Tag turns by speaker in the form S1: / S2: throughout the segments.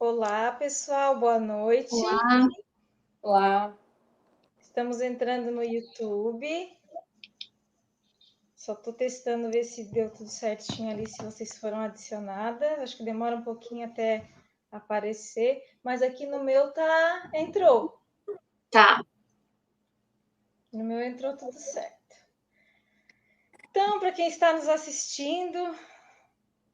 S1: Olá, pessoal, boa noite.
S2: Olá,
S3: Olá.
S1: Estamos entrando no YouTube. Só estou testando ver se deu tudo certinho ali, se vocês foram adicionadas. Acho que demora um pouquinho até aparecer, mas aqui no meu entrou.
S2: tá.
S1: No meu entrou tudo certo. Então, para quem está nos assistindo,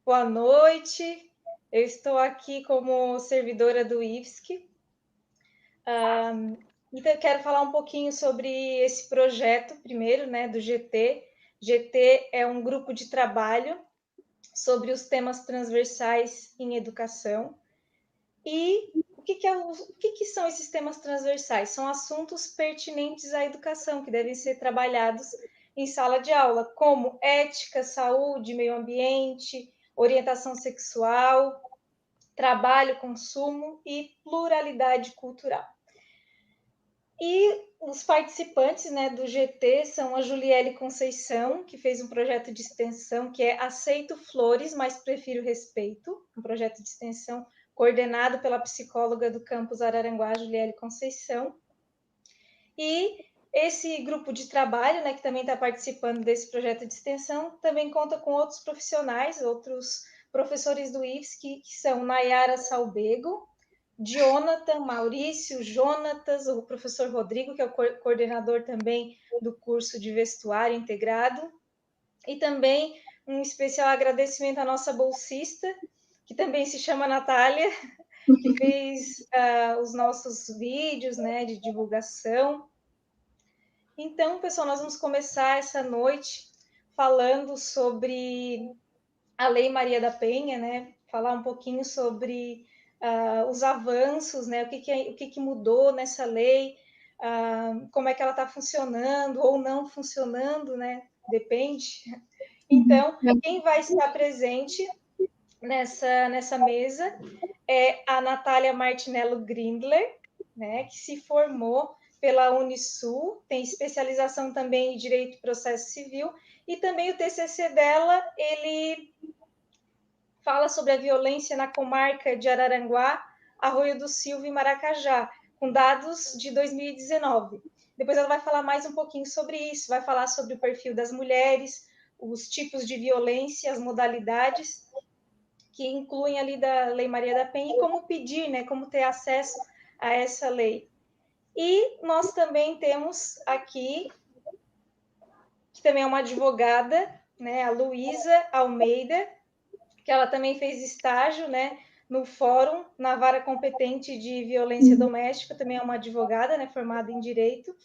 S1: boa noite. Eu estou aqui como servidora do IFSC. Então, eu quero falar um pouquinho sobre esse projeto, primeiro, né, do GT. GT é um grupo de trabalho sobre os temas transversais em educação. E o que são esses temas transversais? São assuntos pertinentes à educação, que devem ser trabalhados em sala de aula, como ética, saúde, meio ambiente, orientação sexual, trabalho, consumo e pluralidade cultural. E os participantes, né, do GT são a Juliele Conceição, que fez um projeto de extensão que é Aceito Flores, mas Prefiro Respeito, um projeto de extensão coordenado pela psicóloga do campus Araranguá, Juliele Conceição. E esse grupo de trabalho, né, que também está participando desse projeto de extensão, também conta com outros profissionais, outros professores do IFSC, que são Nayara Salbego, Jonathan, Maurício, Jonatas, o professor Rodrigo, que é o coordenador também do curso de vestuário integrado, e também um especial agradecimento à nossa bolsista, que também se chama Natália, que fez os nossos vídeos, né, de divulgação. Então, pessoal, nós vamos começar essa noite falando sobre a Lei Maria da Penha, né, falar um pouquinho sobre os avanços, né? O que mudou nessa lei, como é que ela está funcionando ou não funcionando, né? Depende. Então, quem vai estar presente nessa mesa é a Natália Martinello Grindler, né? Que se formou pela Unisul, tem especialização também em Direito e Processo Civil, e também o TCC dela, ele fala sobre a violência na comarca de Araranguá, Arroio do Silva e Maracajá, com dados de 2019. Depois ela vai falar mais um pouquinho sobre isso, vai falar sobre o perfil das mulheres, os tipos de violência, as modalidades, que incluem ali da Lei Maria da Penha, e como pedir, né, como ter acesso a essa lei. E nós também temos aqui, que também é uma advogada, né, a Luísa Almeida, que ela também fez estágio, né, no Fórum, na Vara Competente de Violência Doméstica, também é uma advogada, né, formada em Direito.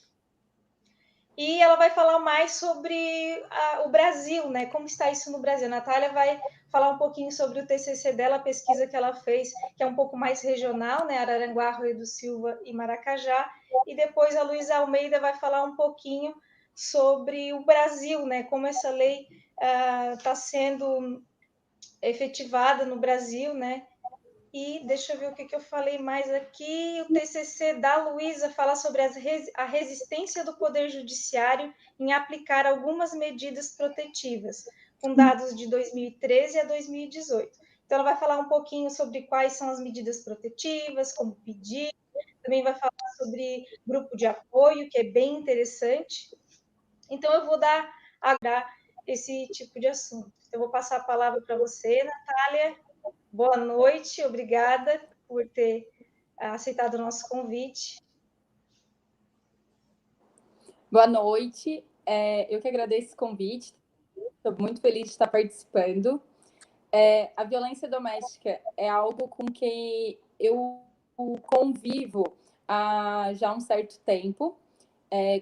S1: E ela vai falar mais sobre o Brasil, né, como está isso no Brasil. A Natália vai falar um pouquinho sobre o TCC dela, a pesquisa que ela fez, que é um pouco mais regional, né, Araranguá, Arroio do Silva e Maracajá. E depois a Luísa Almeida vai falar um pouquinho sobre o Brasil, né, como essa lei está sendo efetivada no Brasil, né? E deixa eu ver o que eu falei mais aqui. O TCC da Luísa fala sobre a resistência do Poder Judiciário em aplicar algumas medidas protetivas, com dados de 2013 a 2018. Então, ela vai falar um pouquinho sobre quais são as medidas protetivas, como pedir, também vai falar sobre grupo de apoio, que é bem interessante. Então, eu vou dar esse tipo de assunto. Eu vou passar a palavra para você, Natália. Boa noite, obrigada por ter aceitado o nosso convite.
S3: Boa noite, eu que agradeço esse convite, estou muito feliz de estar participando. A violência doméstica é algo com que eu convivo há já um certo tempo.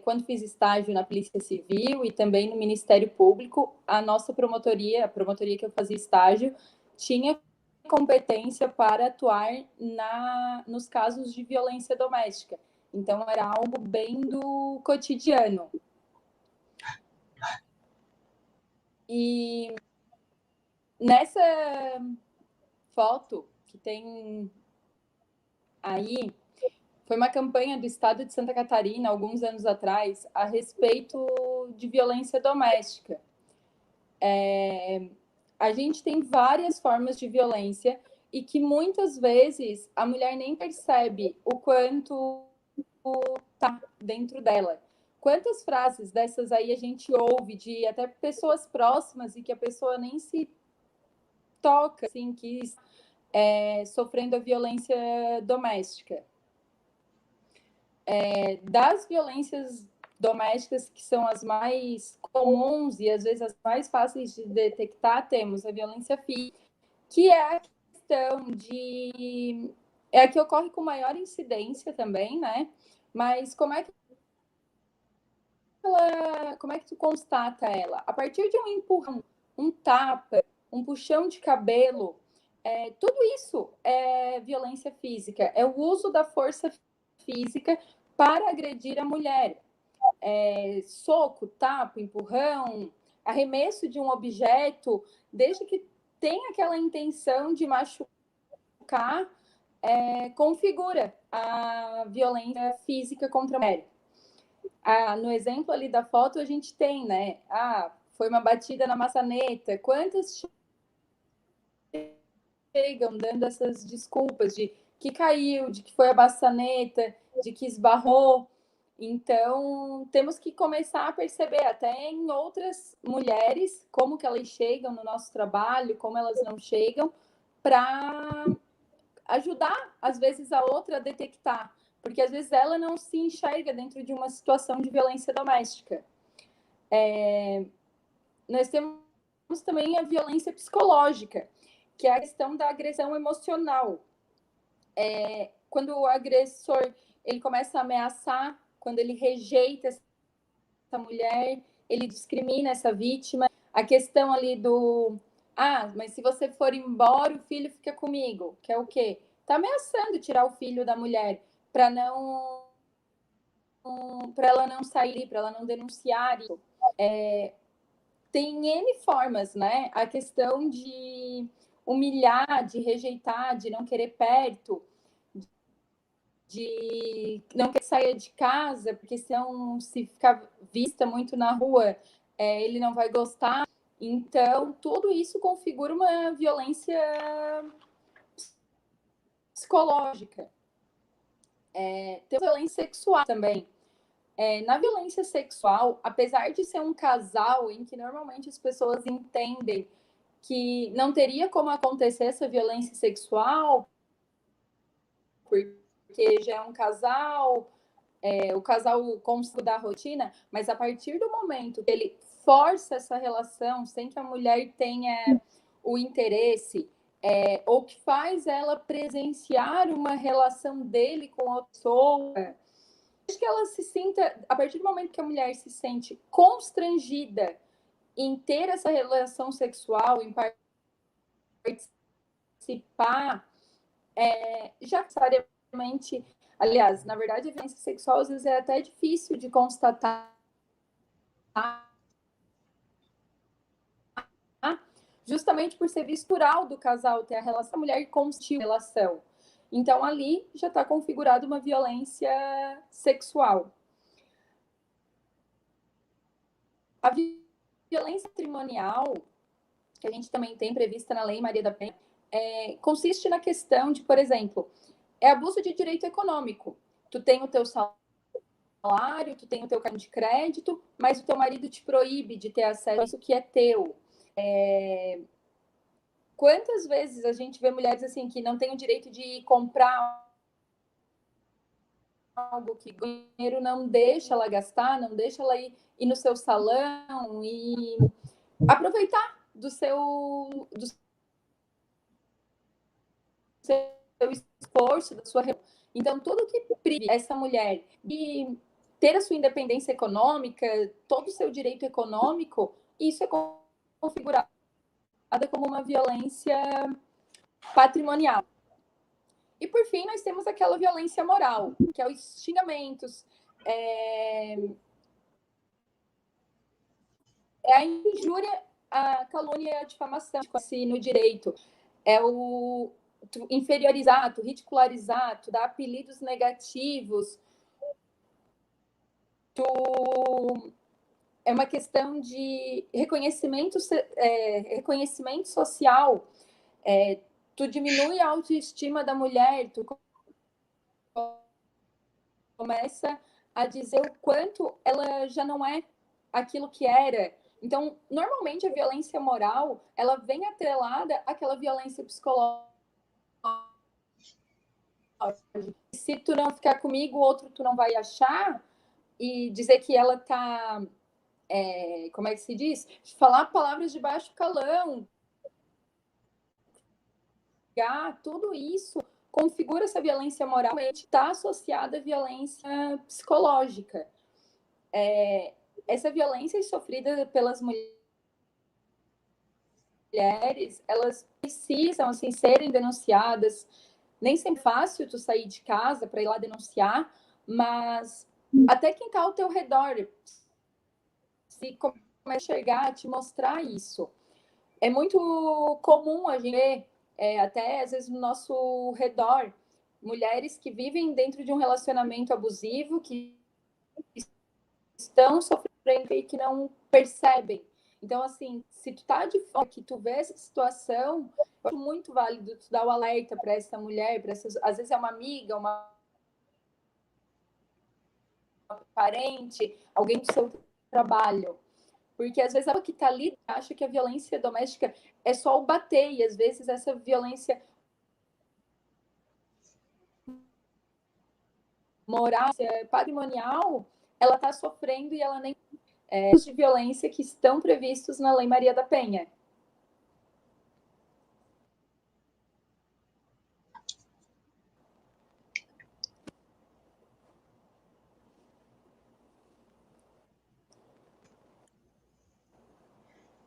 S3: Quando fiz estágio na Polícia Civil e também no Ministério Público, a nossa promotoria, a promotoria que eu fazia estágio, tinha competência para atuar nos casos de violência doméstica. Então, era algo bem do cotidiano. E nessa foto que tem aí, foi uma campanha do estado de Santa Catarina, alguns anos atrás, a respeito de violência doméstica. A gente tem várias formas de violência e que muitas vezes a mulher nem percebe o quanto está dentro dela. Quantas frases dessas aí a gente ouve de até pessoas próximas e que a pessoa nem se toca, assim, que sofrendo a violência doméstica. Das violências domésticas que são as mais comuns e às vezes as mais fáceis de detectar, temos a violência física, que é a questão de... É a que ocorre com maior incidência também, né? Mas como é que tu constata ela? A partir de um empurrão, um tapa, um puxão de cabelo, tudo isso é violência física, é o uso da força física para agredir a mulher. Soco, tapa, empurrão, arremesso de um objeto, desde que tenha aquela intenção de machucar, configura a violência física contra a mulher. No exemplo ali da foto, a gente tem, né? Foi uma batida na maçaneta. Quantas chegam dando essas desculpas de que caiu, de que foi a maçaneta, de que esbarrou? Então, temos que começar a perceber até em outras mulheres como que elas chegam no nosso trabalho, como elas não chegam, para ajudar, às vezes, a outra a detectar. Porque, às vezes, ela não se enxerga dentro de uma situação de violência doméstica. Nós temos também a violência psicológica, que é a questão da agressão emocional. Quando o agressor ele começa a ameaçar, quando ele rejeita essa mulher, ele discrimina essa vítima. A questão ali do... mas se você for embora, o filho fica comigo. Que é o quê? Está ameaçando tirar o filho da mulher para ela não sair, para ela não denunciar isso. Tem N formas, né? A questão de humilhar, de rejeitar, de não querer perto, de não querer sair de casa, porque senão, se ficar vista muito na rua, ele não vai gostar. Então, tudo isso configura uma violência psicológica. Tem violência sexual também. Na violência sexual, apesar de ser um casal em que normalmente as pessoas entendem que não teria como acontecer essa violência sexual, porque já é um casal, o casal consegue dar rotina, mas a partir do momento que ele força essa relação sem que a mulher tenha o interesse, ou que faz ela presenciar uma relação dele com a pessoa, que ela se sinta, a partir do momento que a mulher se sente constrangida em ter essa relação sexual, em participar, já necessariamente, aliás, na verdade, a violência sexual às vezes é até difícil de constatar, justamente por ser vistural do casal ter a relação, a mulher constitui a relação. Então, ali já está configurada uma violência sexual. A violência patrimonial, que a gente também tem prevista na Lei Maria da Penha, consiste na questão de, por exemplo, abuso de direito econômico. Tu tem o teu salário, tu tem o teu cartão de crédito, mas o teu marido te proíbe de ter acesso a isso que é teu. Quantas vezes a gente vê mulheres assim que não têm o direito de comprar algo que o dinheiro não deixa ela gastar, não deixa ela ir no seu salão e aproveitar do seu esforço, da sua... Então, tudo que prive essa mulher de ter a sua independência econômica, todo o seu direito econômico, isso é configurado como uma violência patrimonial. E, por fim, nós temos aquela violência moral, que é os xingamentos, a injúria, a calúnia e a difamação no direito. Tu inferiorizar, tu ridicularizar, tu dar apelidos negativos, é uma questão de reconhecimento social. tu diminui a autoestima da mulher, tu começa a dizer o quanto ela já não é aquilo que era. Então, normalmente a violência moral, ela vem atrelada àquela violência psicológica. Se tu não ficar comigo, o outro tu não vai achar, e dizer que ela tá, como é que se diz? Falar palavras de baixo calão, tudo isso configura essa violência moral, está associada à violência psicológica. Essa violência é sofrida pelas mulheres, elas precisam assim serem denunciadas. Nem sempre é fácil tu sair de casa para ir lá denunciar, mas até quem está ao teu redor, se começa a chegar, te mostrar isso. É muito comum a gente ver, até às vezes no nosso redor, mulheres que vivem dentro de um relacionamento abusivo, que estão sofrendo e que não percebem. Então, assim, se tu tá de fora, que tu vê essa situação, eu acho muito válido tu dar o alerta para essa mulher, para essas, às vezes é uma amiga, uma parente, alguém do seu trabalho. Porque às vezes ela que tá ali acha que a violência doméstica é só o bater, e às vezes essa violência moral, patrimonial, ela tá sofrendo e ela nem de violência que estão previstos na Lei Maria da Penha.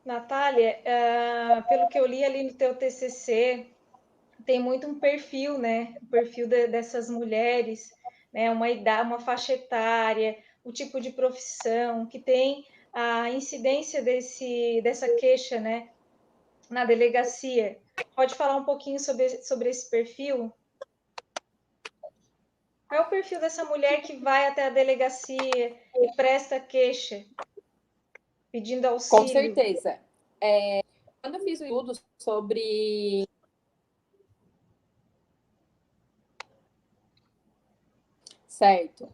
S1: Natália, pelo que eu li ali no teu TCC, tem muito um perfil, né? O perfil dessas mulheres, né? Uma idade, uma faixa etária, o tipo de profissão que tem a incidência dessa queixa, né? Na delegacia. Pode falar um pouquinho sobre esse perfil? Qual é o perfil dessa mulher que vai até a delegacia e presta queixa, pedindo
S3: Com
S1: auxílio?
S3: certeza. Quando eu fiz o estudo sobre certo.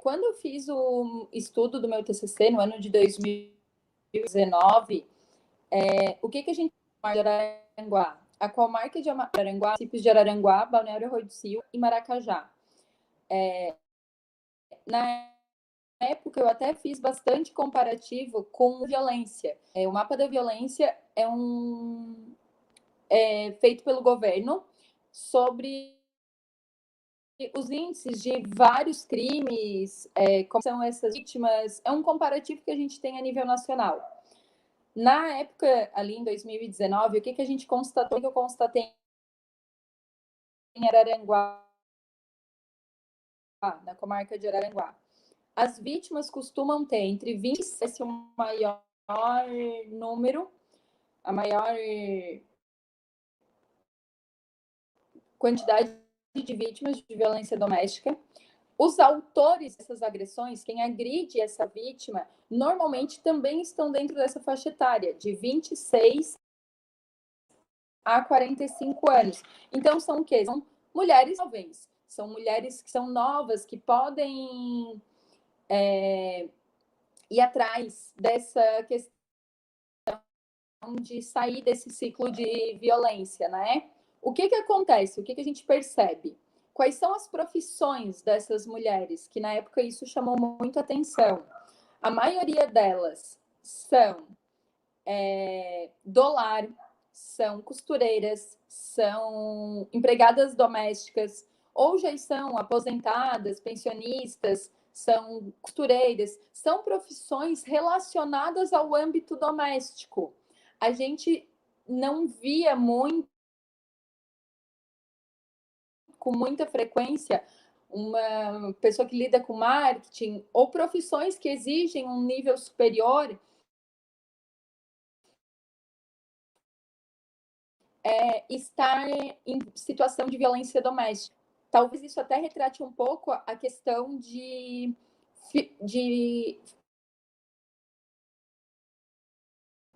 S3: Quando eu fiz o estudo do meu TCC no ano de 2019, o que a gente chama de Araranguá? A comarca de Araranguá, municípios de Araranguá, Balneário Rui do Sil e Maracajá. Na época, eu até fiz bastante comparativo com violência. O mapa da violência é feito pelo governo sobre os índices de vários crimes, como são essas vítimas, é um comparativo que a gente tem a nível nacional. Na época, ali em 2019, o que a gente constatou? O que eu constatei em Araranguá, na comarca de Araranguá? As vítimas costumam ter entre 20 e o maior número, a maior quantidade de vítimas de violência doméstica. Os autores dessas agressões, quem agride essa vítima, normalmente também estão dentro dessa faixa etária, de 26 a 45 anos. Então, são o quê? São mulheres jovens, são mulheres que são novas, que podem ir atrás dessa questão de sair desse ciclo de violência, né? O que acontece? O que a gente percebe? Quais são as profissões dessas mulheres? Que na época isso chamou muito atenção. A maioria delas são do lar, são costureiras, são empregadas domésticas, ou já são aposentadas, pensionistas, são costureiras, são profissões relacionadas ao âmbito doméstico. A gente não via muito, com muita frequência, uma pessoa que lida com marketing ou profissões que exigem um nível superior estar em situação de violência doméstica. Talvez isso até retrate um pouco a questão de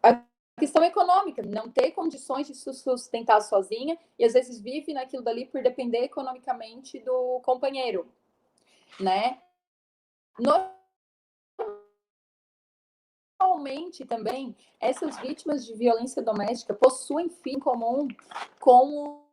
S3: a questão econômica, não ter condições de se sustentar sozinha e às vezes vive naquilo dali por depender economicamente do companheiro, né? Normalmente também essas vítimas de violência doméstica possuem fim em comum com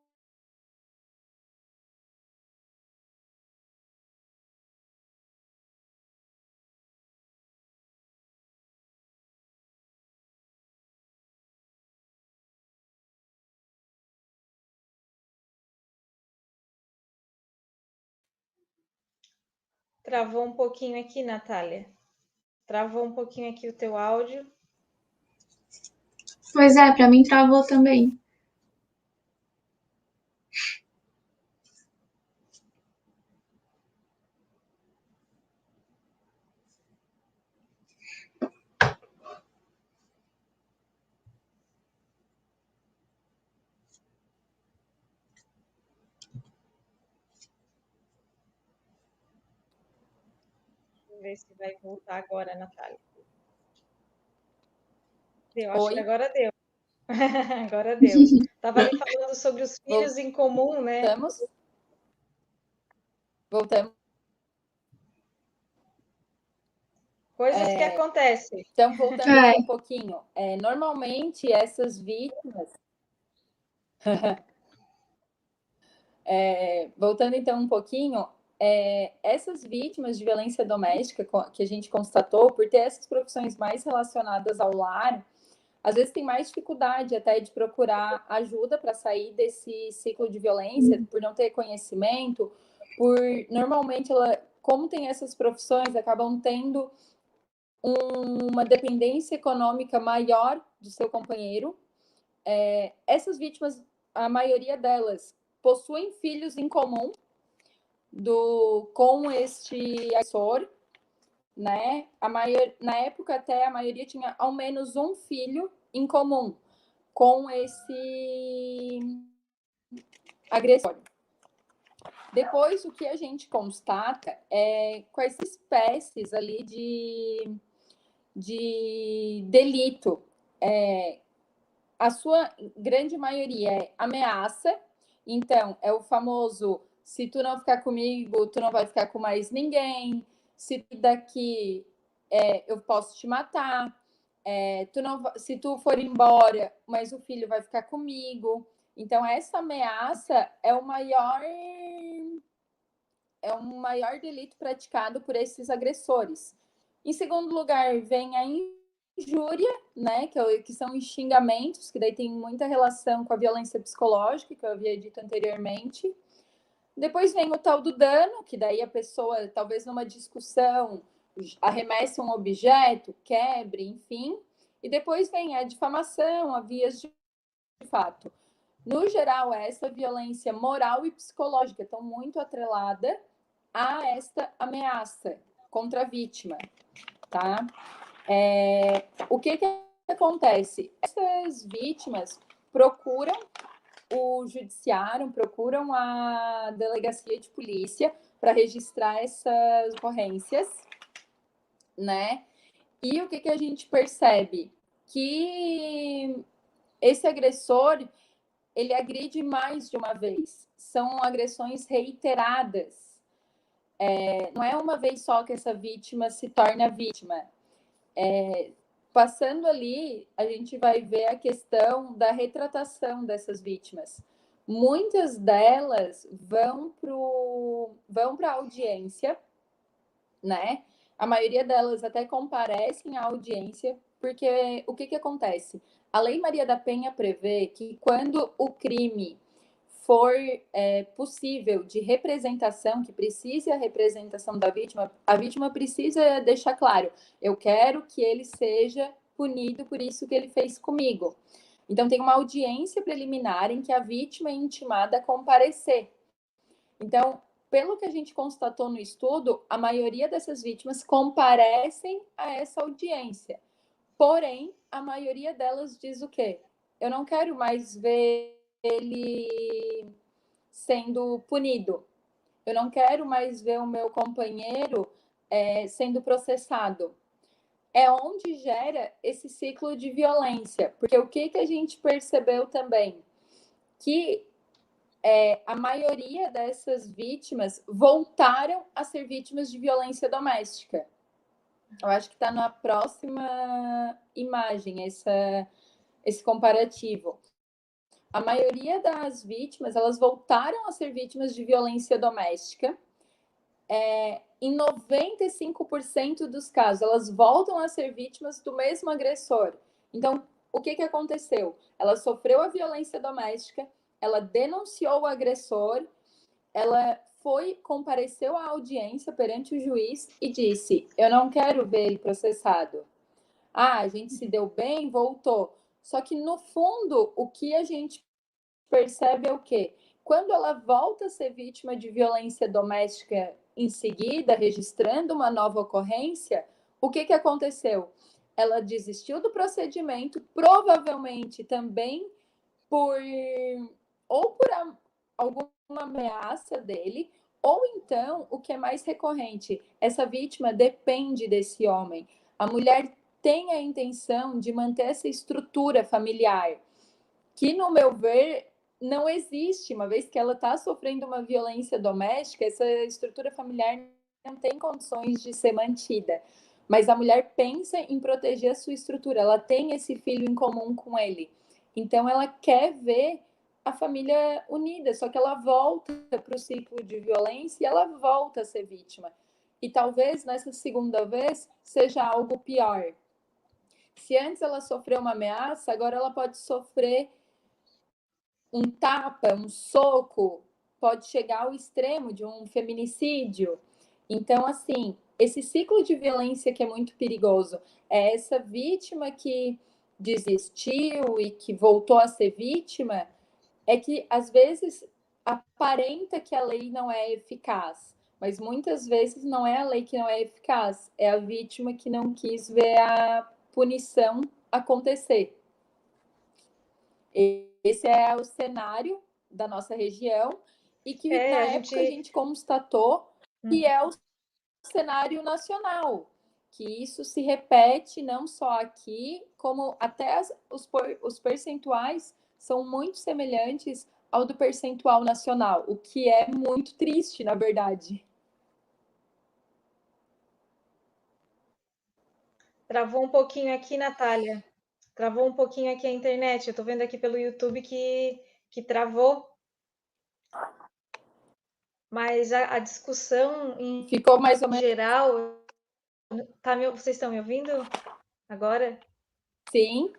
S1: Travou um pouquinho aqui, Natália. Travou um pouquinho aqui o teu áudio.
S2: Pois é, para mim travou também.
S1: Vamos ver se vai voltar agora, Natália. Eu acho que agora deu. Agora deu. Estava ali falando sobre os filhos em comum, né?
S3: Voltamos.
S1: Coisas que acontecem.
S3: Então, voltando aqui um pouquinho. Normalmente, essas vítimas... voltando então um pouquinho, essas vítimas de violência doméstica que a gente constatou, por ter essas profissões mais relacionadas ao lar, às vezes tem mais dificuldade até de procurar ajuda para sair desse ciclo de violência, por não ter conhecimento, normalmente como tem essas profissões, acabam tendo uma dependência econômica maior do seu companheiro. Essas vítimas, a maioria delas, possuem filhos em comum com este agressor, né? Na época, até a maioria tinha ao menos um filho em comum com esse agressor. Depois, o que a gente constata é quais espécies ali de delito. A sua grande maioria é ameaça, então é o famoso: se tu não ficar comigo, tu não vai ficar com mais ninguém, se daqui eu posso te matar, se tu for embora, mas o filho vai ficar comigo. Então, essa ameaça é o maior delito praticado por esses agressores. Em segundo lugar, vem a injúria, né, que são os xingamentos, que daí tem muita relação com a violência psicológica, que eu havia dito anteriormente. Depois vem o tal do dano, que daí a pessoa, talvez numa discussão, arremesse um objeto, quebre, enfim. E depois vem a difamação, a vias de fato. No geral, essa violência moral e psicológica estão muito atrelada a esta ameaça contra a vítima, tá? O que acontece? Essas vítimas procuram o judiciário, procuram a delegacia de polícia para registrar essas ocorrências, né? E o que a gente percebe? Que esse agressor, ele agride mais de uma vez. São agressões reiteradas. Não é uma vez só que essa vítima se torna vítima. Passando ali, a gente vai ver a questão da retratação dessas vítimas. Muitas delas vão para a audiência, né? A maioria delas até comparecem à audiência, porque o que acontece? A Lei Maria da Penha prevê que quando o crime for possível de representação, que precise a representação da vítima, a vítima precisa deixar claro: eu quero que ele seja punido por isso que ele fez comigo. Então, tem uma audiência preliminar em que a vítima é intimada a comparecer. Então, pelo que a gente constatou no estudo, a maioria dessas vítimas comparecem a essa audiência. Porém, a maioria delas diz o quê? Eu não quero mais ver ele sendo punido. Eu não quero mais ver o meu companheiro sendo processado. é onde gera esse ciclo de violência. Porque o que a gente percebeu também? Que a maioria dessas vítimas voltaram a ser vítimas de violência doméstica. Eu acho que está na próxima imagem esse comparativo. A maioria das vítimas, elas voltaram a ser vítimas de violência doméstica. Em 95% dos casos, elas voltam a ser vítimas do mesmo agressor. Então, o que aconteceu? Ela sofreu a violência doméstica, ela denunciou o agressor, ela compareceu à audiência perante o juiz e disse: eu não quero ver ele processado. A gente se deu bem, voltou. Só que, no fundo, o que a gente percebe é o quê? Quando ela volta a ser vítima de violência doméstica em seguida, registrando uma nova ocorrência, o que aconteceu? Ela desistiu do procedimento, provavelmente também por alguma ameaça dele, ou então, o que é mais recorrente, essa vítima depende desse homem. A mulher tem a intenção de manter essa estrutura familiar, que, no meu ver, não existe, uma vez que ela está sofrendo uma violência doméstica, essa estrutura familiar não tem condições de ser mantida. Mas a mulher pensa em proteger a sua estrutura, ela tem esse filho em comum com ele. Então, ela quer ver a família unida, só que ela volta para o ciclo de violência e ela volta a ser vítima. E talvez nessa segunda vez seja algo pior. Se antes ela sofreu uma ameaça, agora ela pode sofrer um tapa, um soco, pode chegar ao extremo de um feminicídio. Então, assim, esse ciclo de violência que é muito perigoso é essa vítima que desistiu e que voltou a ser vítima, é que às vezes aparenta que a lei não é eficaz, mas muitas vezes não é a lei que não é eficaz, é a vítima que não quis ver a punição acontecer. Esse é o cenário da nossa região e que na época a gente constatou que é o cenário nacional, que isso se repete não só aqui, como até os percentuais são muito semelhantes ao do percentual nacional, o que é muito triste, na verdade.
S1: Travou um pouquinho aqui, Natália. Travou um pouquinho aqui a internet. Eu estou vendo aqui pelo YouTube que travou. Mas a discussão em
S3: ficou mais ou menos
S1: geral. Vocês estão me ouvindo agora?
S3: Sim.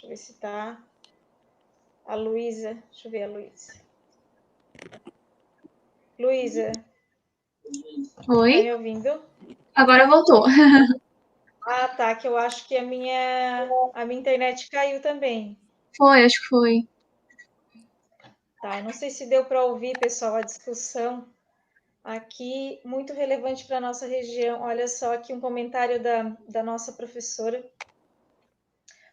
S1: Deixa eu ver se tá. A Luísa. Deixa eu ver a Luísa. Luísa.
S2: Oi?
S1: Tá me ouvindo?
S2: Agora voltou.
S1: Ah, tá. Que eu acho que a minha internet caiu também.
S2: Foi, acho que foi.
S1: Tá, eu não sei se deu para ouvir, pessoal, a discussão aqui, muito relevante para a nossa região. Olha só aqui um comentário da nossa professora.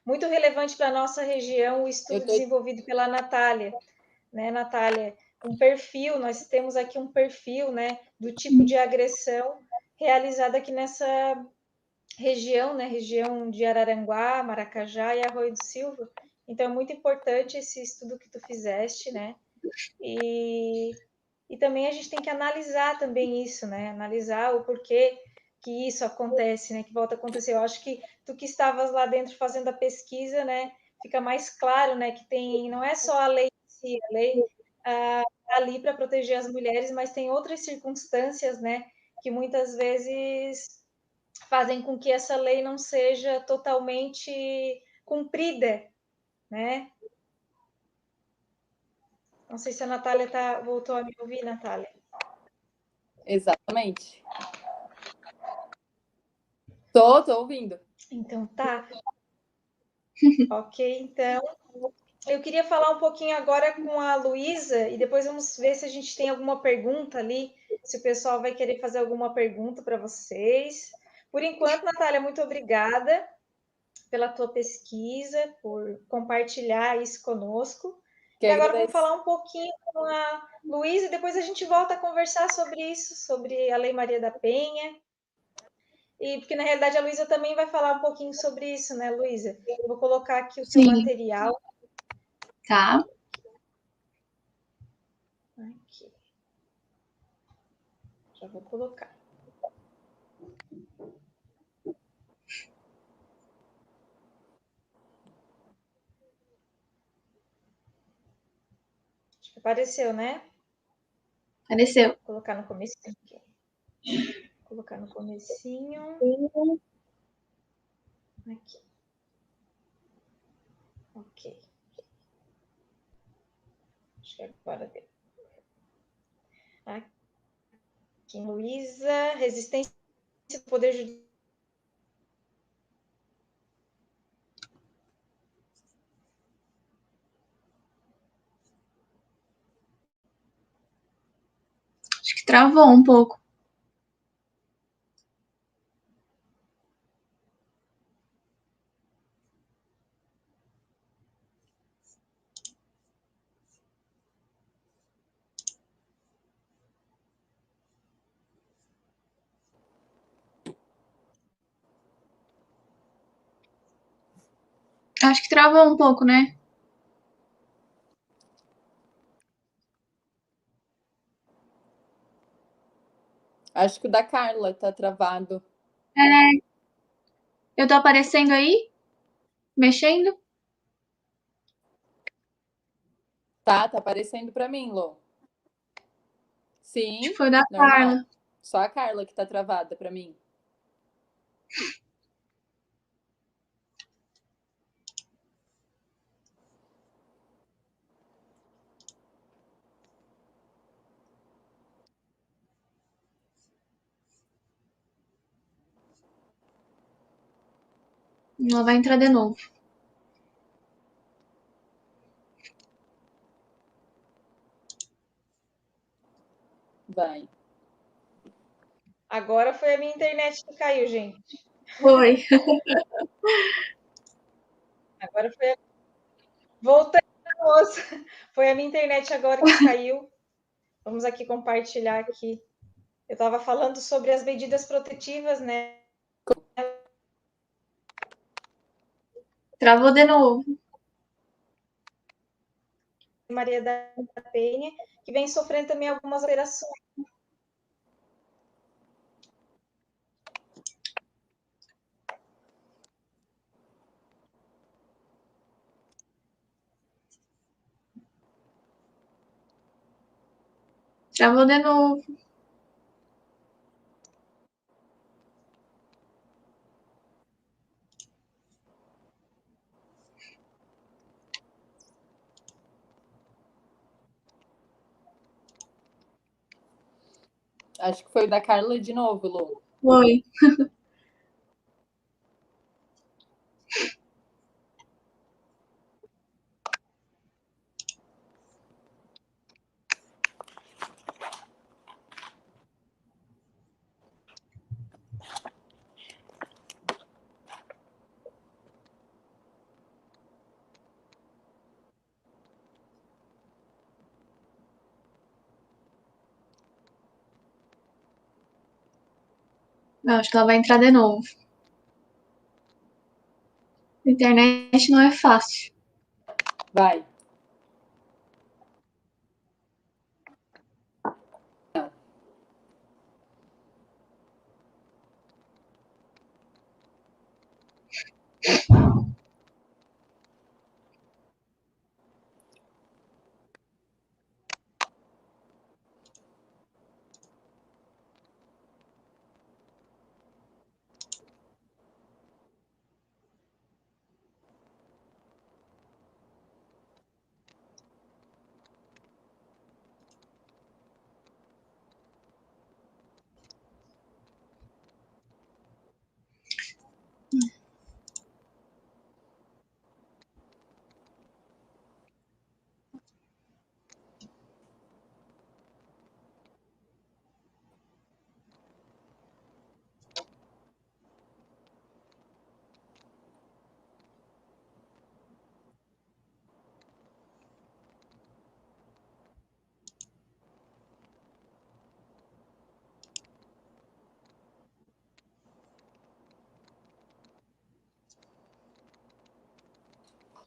S1: muito relevante para a nossa região o estudo desenvolvido pela Natália, né, Natália? Um perfil, nós temos aqui um perfil, né, do tipo de agressão realizada aqui nessa região, né, região de Araranguá, Maracajá e Arroio do Silva. Então, é muito importante esse estudo que tu fizeste, né? E também a gente tem que analisar também isso, né? Analisar o porquê que isso acontece, né? Que volta a acontecer. Eu acho que tu que estavas lá dentro fazendo a pesquisa, né? Fica mais claro, né? Que tem, não é só a lei em si, a lei ali para proteger as mulheres, mas tem outras circunstâncias, né? Que muitas vezes fazem com que essa lei não seja totalmente cumprida, né? Não sei se a Natália voltou a me ouvir, Natália.
S3: Exatamente. Tô ouvindo.
S1: Então tá. Ok, então eu queria falar um pouquinho agora com a Luísa e depois vamos ver se a gente tem alguma pergunta ali, se o pessoal vai querer fazer alguma pergunta para vocês. Por enquanto, Natália, muito obrigada pela tua pesquisa, por compartilhar isso conosco. E agora vamos falar um pouquinho com a Luísa e depois a gente volta a conversar sobre isso, sobre a Lei Maria da Penha. E porque na realidade a Luísa também vai falar um pouquinho sobre isso, né, Luísa? Vou colocar aqui o teu material.
S2: Tá.
S1: Aqui. Já vou colocar. Acho que apareceu, né?
S2: Apareceu.
S1: Vou colocar no comecinho aqui. Vou colocar no comecinho. Aqui. Ok. Acho que agora deu. Aqui, Luísa, resistência do Poder Judiciário.
S2: Acho que travou um pouco. Acho que travou um pouco, né?
S3: Acho que o da Carla tá travado.
S2: Eu tô aparecendo aí? Mexendo?
S3: Tá aparecendo para mim, Lô. Sim,
S2: Acho que foi da
S3: normal.
S2: Carla.
S3: Só a Carla que tá travada para mim.
S2: Ela vai entrar de novo.
S3: Vai.
S1: Agora foi a minha internet que caiu, gente.
S2: Foi.
S1: Agora foi. Voltando, moça. Foi a minha internet agora que caiu. Vamos aqui compartilhar aqui. Eu estava falando sobre as medidas protetivas, né?
S2: Travou de novo.
S1: Maria da Penha, que vem sofrendo também algumas alterações.
S2: Travou de novo.
S3: Acho que foi o da Carla de novo, Lô.
S2: Foi. Eu acho que ela vai entrar de novo. A internet não é fácil.
S3: Vai.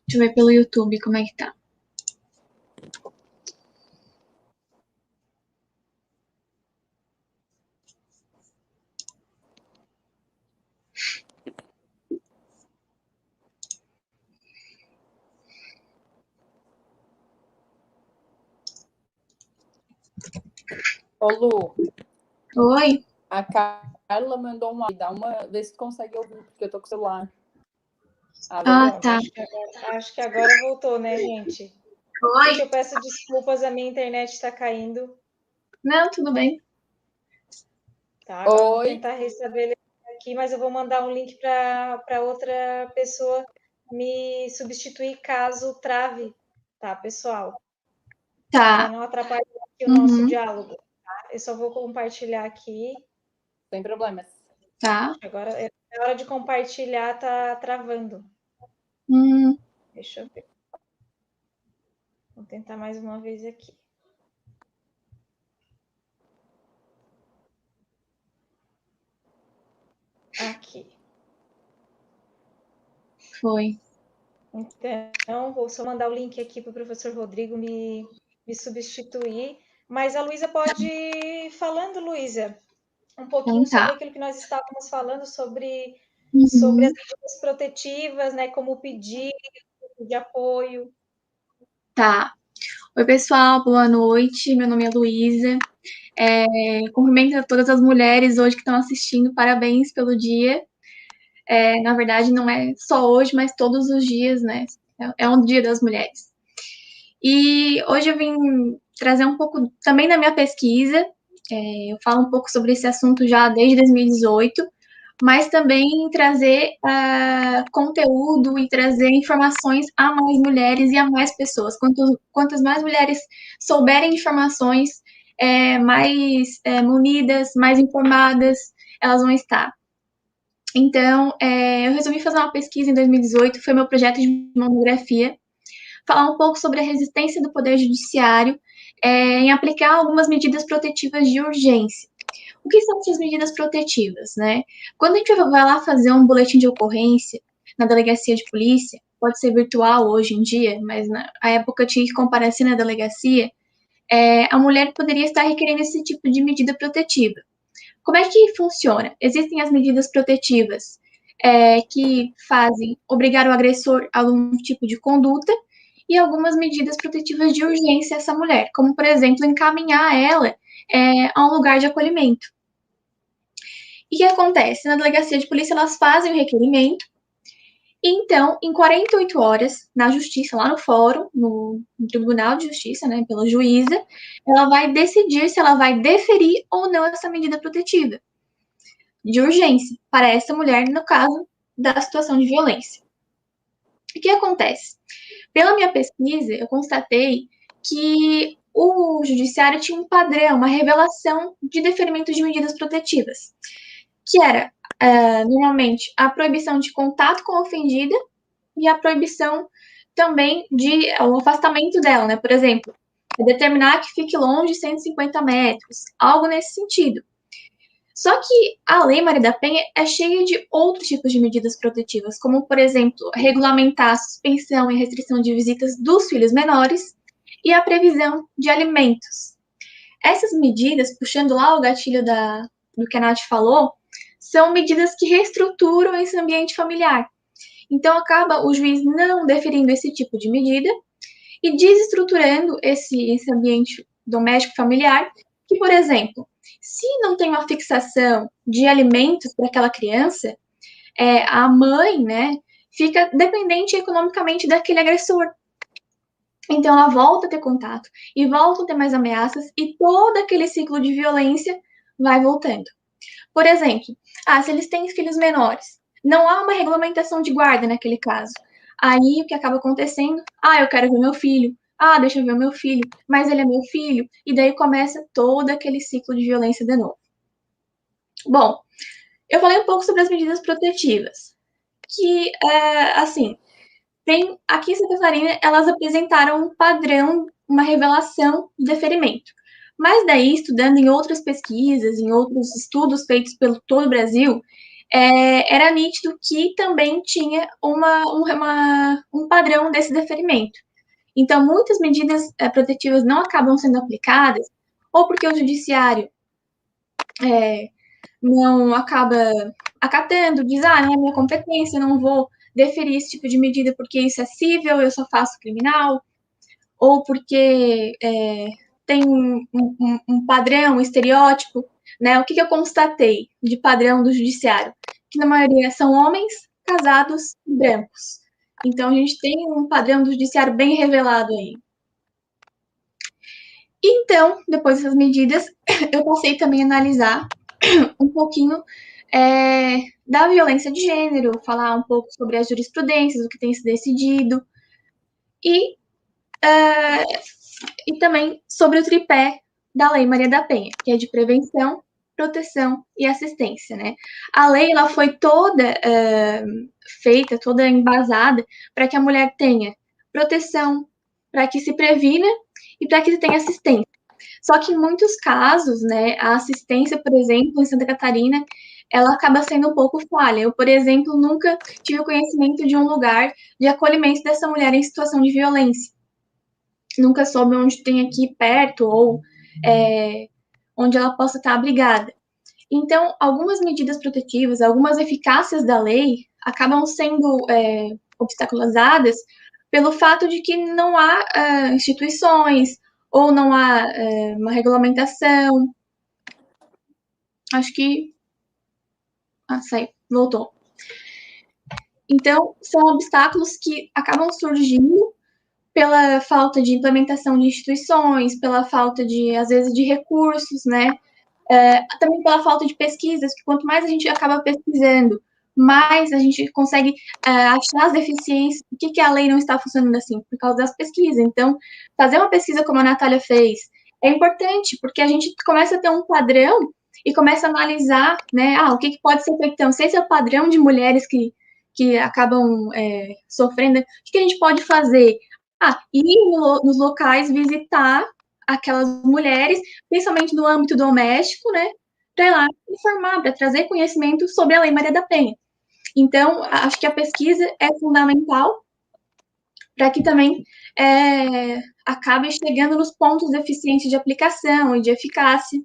S2: Deixa eu ver pelo YouTube como é que tá.
S3: Ô, Lu,
S2: Oi?
S3: a Carla mandou uma. Vê se tu consegue ouvir, porque eu tô com o celular.
S2: Ah, tá.
S1: Acho que agora voltou, né, gente?
S2: Oi?
S1: Gente, eu peço desculpas, a minha internet está caindo.
S2: Não, tudo bem.
S1: Tá, agora eu vou
S3: Oi.
S1: tentar restabelecer aqui, mas eu vou mandar um link para outra pessoa me substituir caso trave, tá, pessoal? Para
S2: Tá.
S1: não atrapalhar aqui o nosso diálogo, tá? Eu só vou compartilhar aqui.
S3: Sem problemas.
S2: Tá.
S1: Agora, na hora de compartilhar, tá travando. Deixa eu ver. Vou tentar mais uma vez aqui. Aqui.
S2: Foi.
S1: Então, vou só mandar o link aqui para o professor Rodrigo me substituir. Mas a Luísa pode ir falando, Luísa, um pouquinho
S2: Então tá.
S1: sobre aquilo que nós estávamos falando, sobre
S2: Uhum.
S1: as medidas protetivas, né? Como pedir de apoio.
S2: Tá. Oi, pessoal, boa noite. Meu nome é Luísa. Cumprimento a todas as mulheres hoje que estão assistindo. Parabéns pelo dia. Na verdade, não é só hoje, mas todos os dias, né? É um dia das mulheres. E hoje eu vim trazer um pouco também da minha pesquisa. Eu falo um pouco sobre esse assunto já desde 2018, mas também trazer conteúdo e trazer informações a mais mulheres e a mais pessoas. Quantas mais mulheres souberem informações, mais munidas, mais informadas elas vão estar. Então, eu resolvi fazer uma pesquisa em 2018, foi meu projeto de monografia, falar um pouco sobre a resistência do Poder Judiciário em aplicar algumas medidas protetivas de urgência. O que são essas medidas protetivas, né? Quando a gente vai lá fazer um boletim de ocorrência na delegacia de polícia, pode ser virtual hoje em dia, mas na época eu tinha que comparecer na delegacia, a mulher poderia estar requerendo esse tipo de medida protetiva. Como é que funciona? Existem as medidas protetivas que fazem obrigar o agressor a algum tipo de conduta e algumas medidas protetivas de urgência a essa mulher, como, por exemplo, encaminhar ela a um lugar de acolhimento. E o que acontece? Na delegacia de polícia, elas fazem o requerimento, e então, em 48 horas, na justiça, lá no fórum, no Tribunal de Justiça, né, pela juíza, ela vai decidir se ela vai deferir ou não essa medida protetiva de urgência para essa mulher, no caso da situação de violência. O que acontece? Pela minha pesquisa, eu constatei que o judiciário tinha um padrão, uma revelação de deferimento de medidas protetivas, que era, normalmente, a proibição de contato com a ofendida e a proibição também de o afastamento dela, né? Por exemplo, determinar que fique longe de 150 metros, algo nesse sentido. Só que a Lei Maria da Penha é cheia de outros tipos de medidas protetivas, como, por exemplo, regulamentar a suspensão e restrição de visitas dos filhos menores e a previsão de alimentos. Essas medidas, puxando lá o gatilho do que a Nath falou, são medidas que reestruturam esse ambiente familiar. Então, acaba o juiz não deferindo esse tipo de medida e desestruturando esse ambiente doméstico familiar, que, por exemplo, se não tem uma fixação de alimentos para aquela criança, a mãe, né, fica dependente economicamente daquele agressor. Então, ela volta a ter contato e volta a ter mais ameaças e todo aquele ciclo de violência vai voltando. Por exemplo, se eles têm filhos menores, não há uma regulamentação de guarda naquele caso. Aí, o que acaba acontecendo? Eu quero ver meu filho. Deixa eu ver o meu filho. Mas ele é meu filho. E daí começa todo aquele ciclo de violência de novo. Bom, eu falei um pouco sobre as medidas protetivas. Que, assim, aqui em Santa Catarina, elas apresentaram um padrão, uma revelação de deferimento. Mas daí, estudando em outras pesquisas, em outros estudos feitos pelo todo o Brasil, era nítido que também tinha um padrão desse deferimento. Então, muitas medidas protetivas não acabam sendo aplicadas, ou porque o judiciário não acaba acatando, diz, não é minha competência, não vou deferir esse tipo de medida porque isso é cível, eu só faço criminal, ou porque tem um padrão, um estereótipo, né? O que eu constatei de padrão do judiciário? Que na maioria são homens casados brancos. Então, a gente tem um padrão do judiciário bem revelado aí. Então, depois dessas medidas, eu passei também a analisar um pouquinho da violência de gênero, falar um pouco sobre as jurisprudências, o que tem se decidido, e também sobre o tripé da Lei Maria da Penha, que é de prevenção, proteção e assistência, né? A lei, ela foi toda feita, toda embasada para que a mulher tenha proteção, para que se previna e para que se tenha assistência. Só que em muitos casos, né, a assistência, por exemplo, em Santa Catarina, ela acaba sendo um pouco falha. Eu, por exemplo, nunca tive conhecimento de um lugar de acolhimento dessa mulher em situação de violência. Nunca soube onde tem aqui perto ou onde ela possa estar abrigada. Então, algumas medidas protetivas, algumas eficácias da lei acabam sendo obstaculizadas pelo fato de que não há instituições ou não há uma regulamentação. Acho que... saiu, voltou. Então, são obstáculos que acabam surgindo pela falta de implementação de instituições, pela falta de, às vezes, de recursos, né? Também pela falta de pesquisas, que quanto mais a gente acaba pesquisando, mais a gente consegue achar as deficiências, por que a lei não está funcionando assim? Por causa das pesquisas. Então, fazer uma pesquisa como a Natália fez é importante, porque a gente começa a ter um padrão e começa a analisar, né, o que pode ser feito. Então, se esse é o padrão de mulheres que acabam sofrendo, o que a gente pode fazer? Ir nos locais visitar aquelas mulheres, principalmente no âmbito doméstico, né, para ir lá informar, para trazer conhecimento sobre a Lei Maria da Penha. Então, acho que a pesquisa é fundamental para que também acabe chegando nos pontos eficientes de aplicação e de eficácia.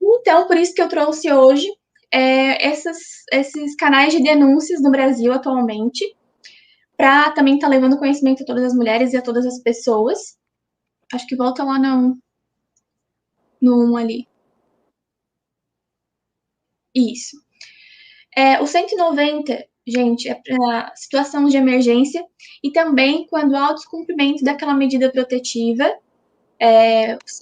S2: Então, por isso que eu trouxe hoje esses canais de denúncias no Brasil atualmente, para também estar levando conhecimento a todas as mulheres e a todas as pessoas. Acho que volta lá no 1 ali. Isso. O 190, gente, é para situação de emergência e também quando há o descumprimento daquela medida protetiva.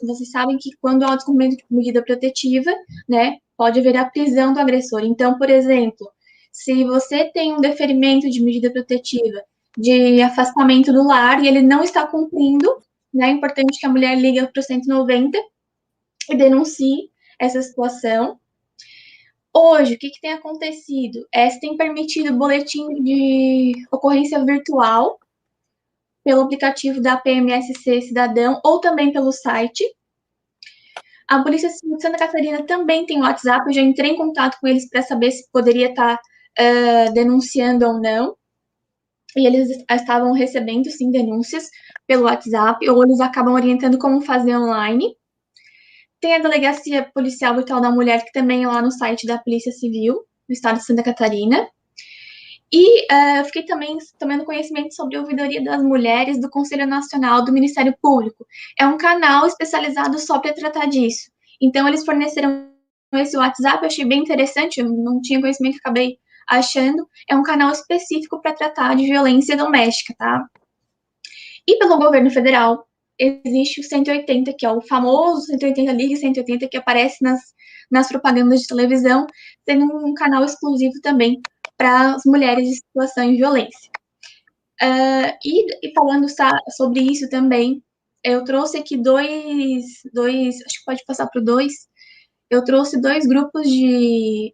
S2: Vocês sabem que quando há o descumprimento de medida protetiva, né, pode haver a prisão do agressor. Então, por exemplo, se você tem um deferimento de medida protetiva de afastamento do lar e ele não está cumprindo, né, é importante que a mulher ligue para o 190 e denuncie essa situação. Hoje, o que tem acontecido? Se tem permitido boletim de ocorrência virtual pelo aplicativo da PMSC Cidadão ou também pelo site. A Polícia Civil de Santa Catarina também tem WhatsApp, eu já entrei em contato com eles para saber se poderia estar denunciando ou não. E eles estavam recebendo, sim, denúncias pelo WhatsApp, ou eles acabam orientando como fazer online. Tem a Delegacia Policial Virtual da Mulher, que também é lá no site da Polícia Civil, no estado de Santa Catarina. E eu fiquei também tomando conhecimento sobre a Ouvidoria das Mulheres do Conselho Nacional do Ministério Público. É um canal especializado só para tratar disso. Então, eles forneceram esse WhatsApp, eu achei bem interessante, eu não tinha conhecimento, acabei achando. É um canal específico para tratar de violência doméstica, tá? E pelo governo federal, existe o 180, que é o famoso 180 Ligue 180, que aparece nas propagandas de televisão, sendo um canal exclusivo também para as mulheres em situação de violência. E falando sobre isso também, eu trouxe aqui acho que pode passar para o 2, eu trouxe 2 grupos de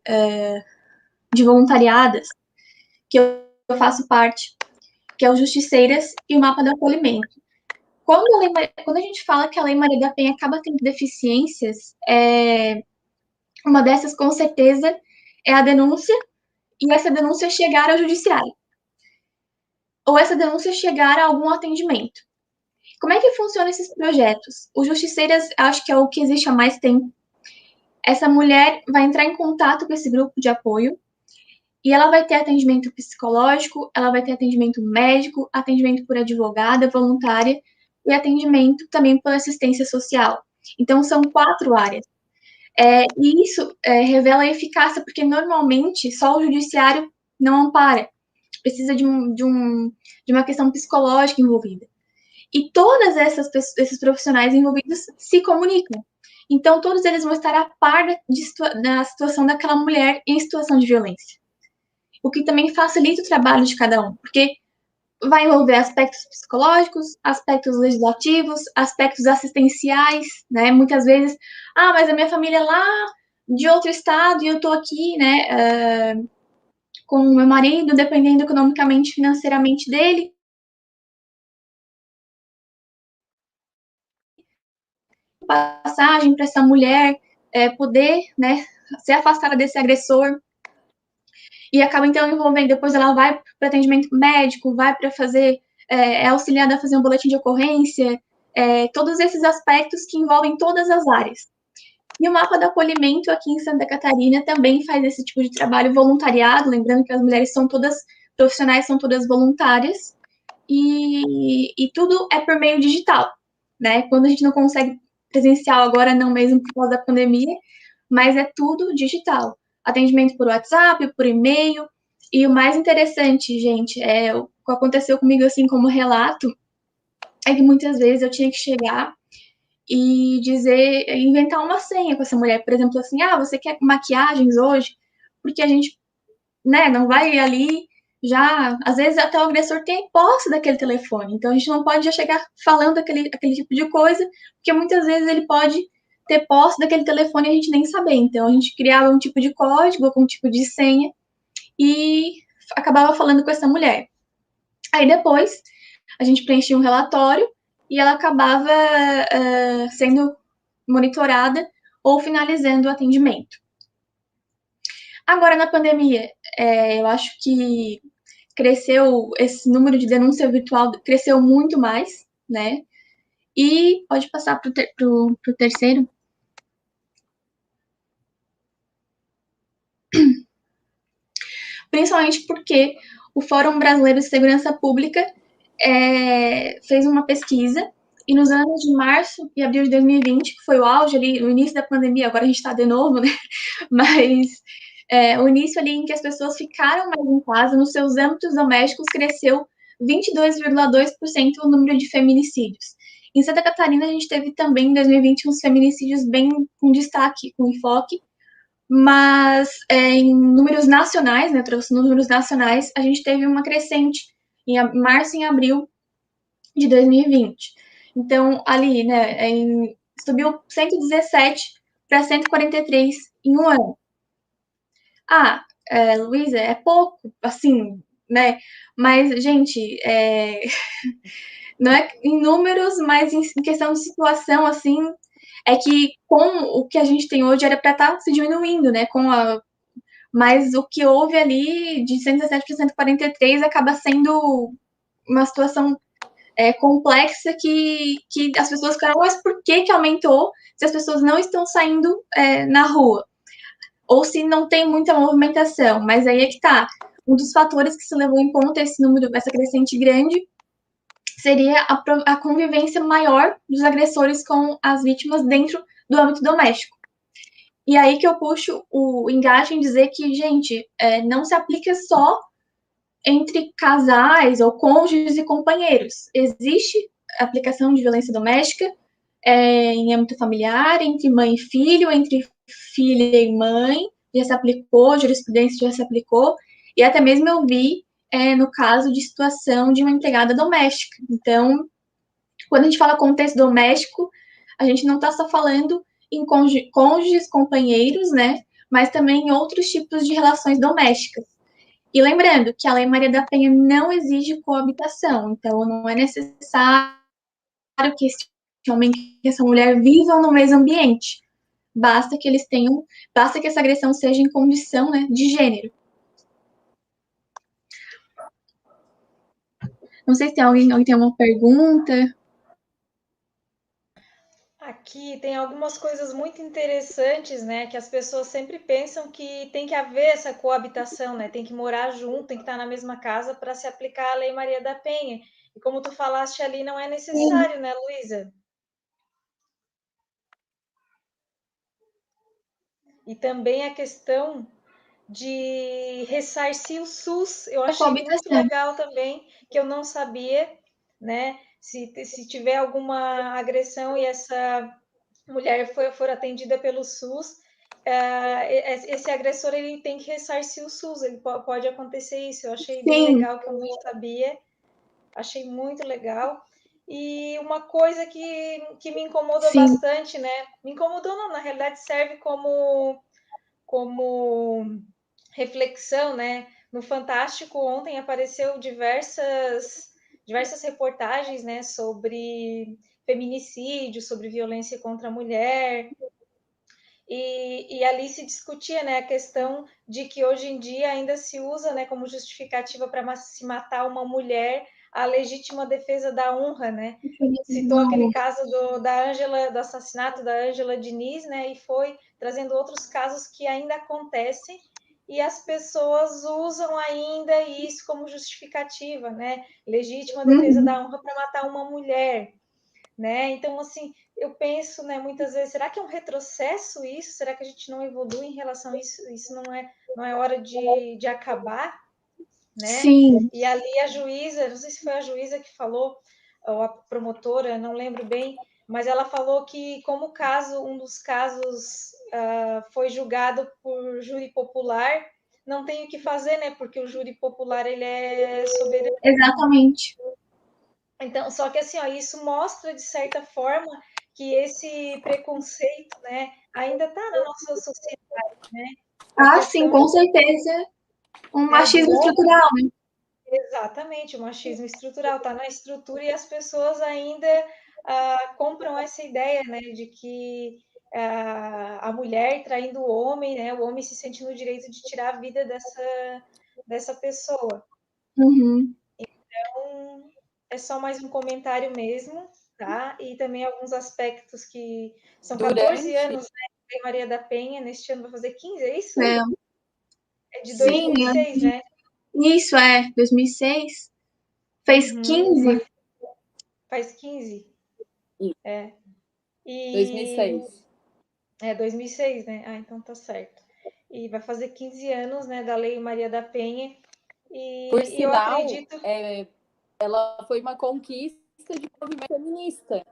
S2: voluntariadas que eu faço parte, que é o Justiceiras e o Mapa do Acolhimento. Quando a gente fala que a Lei Maria da Penha acaba tendo deficiências, uma dessas, com certeza, é a denúncia, e essa denúncia chegar ao judiciário. Ou essa denúncia chegar a algum atendimento. Como é que funcionam esses projetos? O Justiceiras, acho que é o que existe há mais tempo. Essa mulher vai entrar em contato com esse grupo de apoio, e ela vai ter atendimento psicológico, ela vai ter atendimento médico, atendimento por advogada voluntária, e atendimento também por assistência social. Então, são 4 áreas. E isso revela a eficácia, porque normalmente só o judiciário não ampara. Precisa de uma questão psicológica envolvida. E todas esses profissionais envolvidos se comunicam. Então, todos eles vão estar a par da situação daquela mulher em situação de violência. O que também facilita o trabalho de cada um, porque vai envolver aspectos psicológicos, aspectos legislativos, aspectos assistenciais, né? Muitas vezes, mas a minha família é lá de outro estado e eu tô aqui, né, com o meu marido, dependendo economicamente, financeiramente dele. Passagem para essa mulher poder, né, ser afastada desse agressor. E acaba, então, envolvendo, depois ela vai para atendimento médico, vai para fazer, é auxiliada a fazer um boletim de ocorrência, todos esses aspectos que envolvem todas as áreas. E o Mapa do Acolhimento aqui em Santa Catarina também faz esse tipo de trabalho voluntariado, lembrando que as mulheres são todas profissionais, são todas voluntárias, e tudo é por meio digital, né? Quando a gente não consegue presencial agora, não mesmo por causa da pandemia, mas é tudo digital. Atendimento por WhatsApp, por e-mail, e o mais interessante, gente, o que aconteceu comigo, assim, como relato, é que muitas vezes eu tinha que chegar e inventar uma senha com essa mulher, por exemplo, assim, você quer maquiagens hoje? Porque a gente, né, não vai ali já, às vezes até o agressor tem posse daquele telefone, então a gente não pode já chegar falando aquele tipo de coisa, porque muitas vezes ele pode ter posse daquele telefone e a gente nem saber, então a gente criava um tipo de código, um tipo de senha, e acabava falando com essa mulher. Aí depois, a gente preenchia um relatório, e ela acabava sendo monitorada ou finalizando o atendimento. Agora, na pandemia, eu acho que cresceu, esse número de denúncia virtual cresceu muito mais, né? E pode passar para o terceiro. Principalmente porque o Fórum Brasileiro de Segurança Pública fez uma pesquisa, e nos anos de março e abril de 2020, que foi o auge ali, o início da pandemia, agora a gente está de novo, né? Mas o início ali em que as pessoas ficaram mais em casa, nos seus âmbitos domésticos, cresceu 22,2% o número de feminicídios. Em Santa Catarina, a gente teve também, em 2020, uns feminicídios bem com destaque, com enfoque, mas em números nacionais, né, trouxe números nacionais, a gente teve uma crescente em março e em abril de 2020. Então, ali, né, subiu 117 para 143 em um ano. Luísa, é pouco, assim, né? Mas, gente, não é em números, mas em questão de situação, assim, é que com o que a gente tem hoje era para estar se diminuindo, né? Mas o que houve ali de 117 para 143 acaba sendo uma situação complexa que as pessoas ficaram, mas por que aumentou se as pessoas não estão saindo na rua? Ou se não tem muita movimentação, mas aí é que tá. Um dos fatores que se levou em conta esse número, essa crescente grande, seria a convivência maior dos agressores com as vítimas dentro do âmbito doméstico. E aí que eu puxo o engajo em dizer que, gente, não se aplica só entre casais ou cônjuges e companheiros. Existe aplicação de violência doméstica em âmbito familiar, entre mãe e filho, entre filha e mãe, já se aplicou, jurisprudência já se aplicou, e até mesmo eu vi no caso de situação de uma empregada doméstica. Então, quando a gente fala contexto doméstico, a gente não está só falando em cônjuges, companheiros, né, mas também em outros tipos de relações domésticas. E lembrando que a Lei Maria da Penha não exige coabitação, então não é necessário que esse homem e essa mulher vivam no mesmo ambiente. Basta que essa agressão seja em condição, né, de gênero. Não sei se tem alguém tem alguma pergunta.
S1: Aqui tem algumas coisas muito interessantes, né? Que as pessoas sempre pensam que tem que haver essa coabitação, né? Tem que morar junto, tem que estar na mesma casa para se aplicar a Lei Maria da Penha. E como tu falaste ali, não é necessário, né, Luísa? E também a questão de ressarcir o SUS, eu achei muito legal também, que eu não sabia, né? Se tiver alguma agressão e essa mulher for atendida pelo SUS, esse agressor ele tem que ressarcir o SUS, ele pode acontecer isso. Eu achei bem legal, que eu não sabia, achei muito legal. E uma coisa que me incomodou bastante, né? Me incomodou, não, na realidade serve como reflexão, né? No Fantástico ontem apareceu diversas reportagens, né, sobre feminicídio, sobre violência contra a mulher, e ali se discutia, né, a questão de que hoje em dia ainda se usa, né, como justificativa para se matar uma mulher a legítima defesa da honra, né? Citou aquele caso do assassinato da Ângela Diniz, né, e foi trazendo outros casos que ainda acontecem e as pessoas usam ainda isso como justificativa, né? Legítima defesa da honra para matar uma mulher, né? Então, assim, eu penso, né, muitas vezes, será que é um retrocesso isso? Será que a gente não evolui em relação a isso? Isso não é hora de acabar, né?
S2: Sim.
S1: E ali a juíza, não sei se foi a juíza que falou, ou a promotora, não lembro bem, mas ela falou que como um dos casos foi julgado por júri popular, não tem o que fazer, né? Porque o júri popular ele é soberano.
S2: Exatamente.
S1: Então, só que assim, ó, isso mostra de certa forma que esse preconceito, né, ainda está na nossa sociedade, né?
S2: Sim, com certeza. Um machismo estrutural, né?
S1: Exatamente, o machismo estrutural está na estrutura e as pessoas ainda compram essa ideia, né, de que a mulher traindo o homem, né, o homem se sente no direito de tirar a vida dessa pessoa.
S2: Uhum.
S1: Então, é só mais um comentário mesmo, tá? E também alguns aspectos que são 14 anos, né, de Maria da Penha, neste ano vai fazer 15, é isso? É de 2006, né?
S2: Isso, 2006. Fez 15?
S1: Faz 15. É. E...
S3: 2006.
S1: 2006, né? Ah, então tá certo. E vai fazer 15 anos, né, da Lei Maria da Penha. E
S3: por sinal,
S1: eu acredito...
S3: ela foi uma conquista de movimento feminista.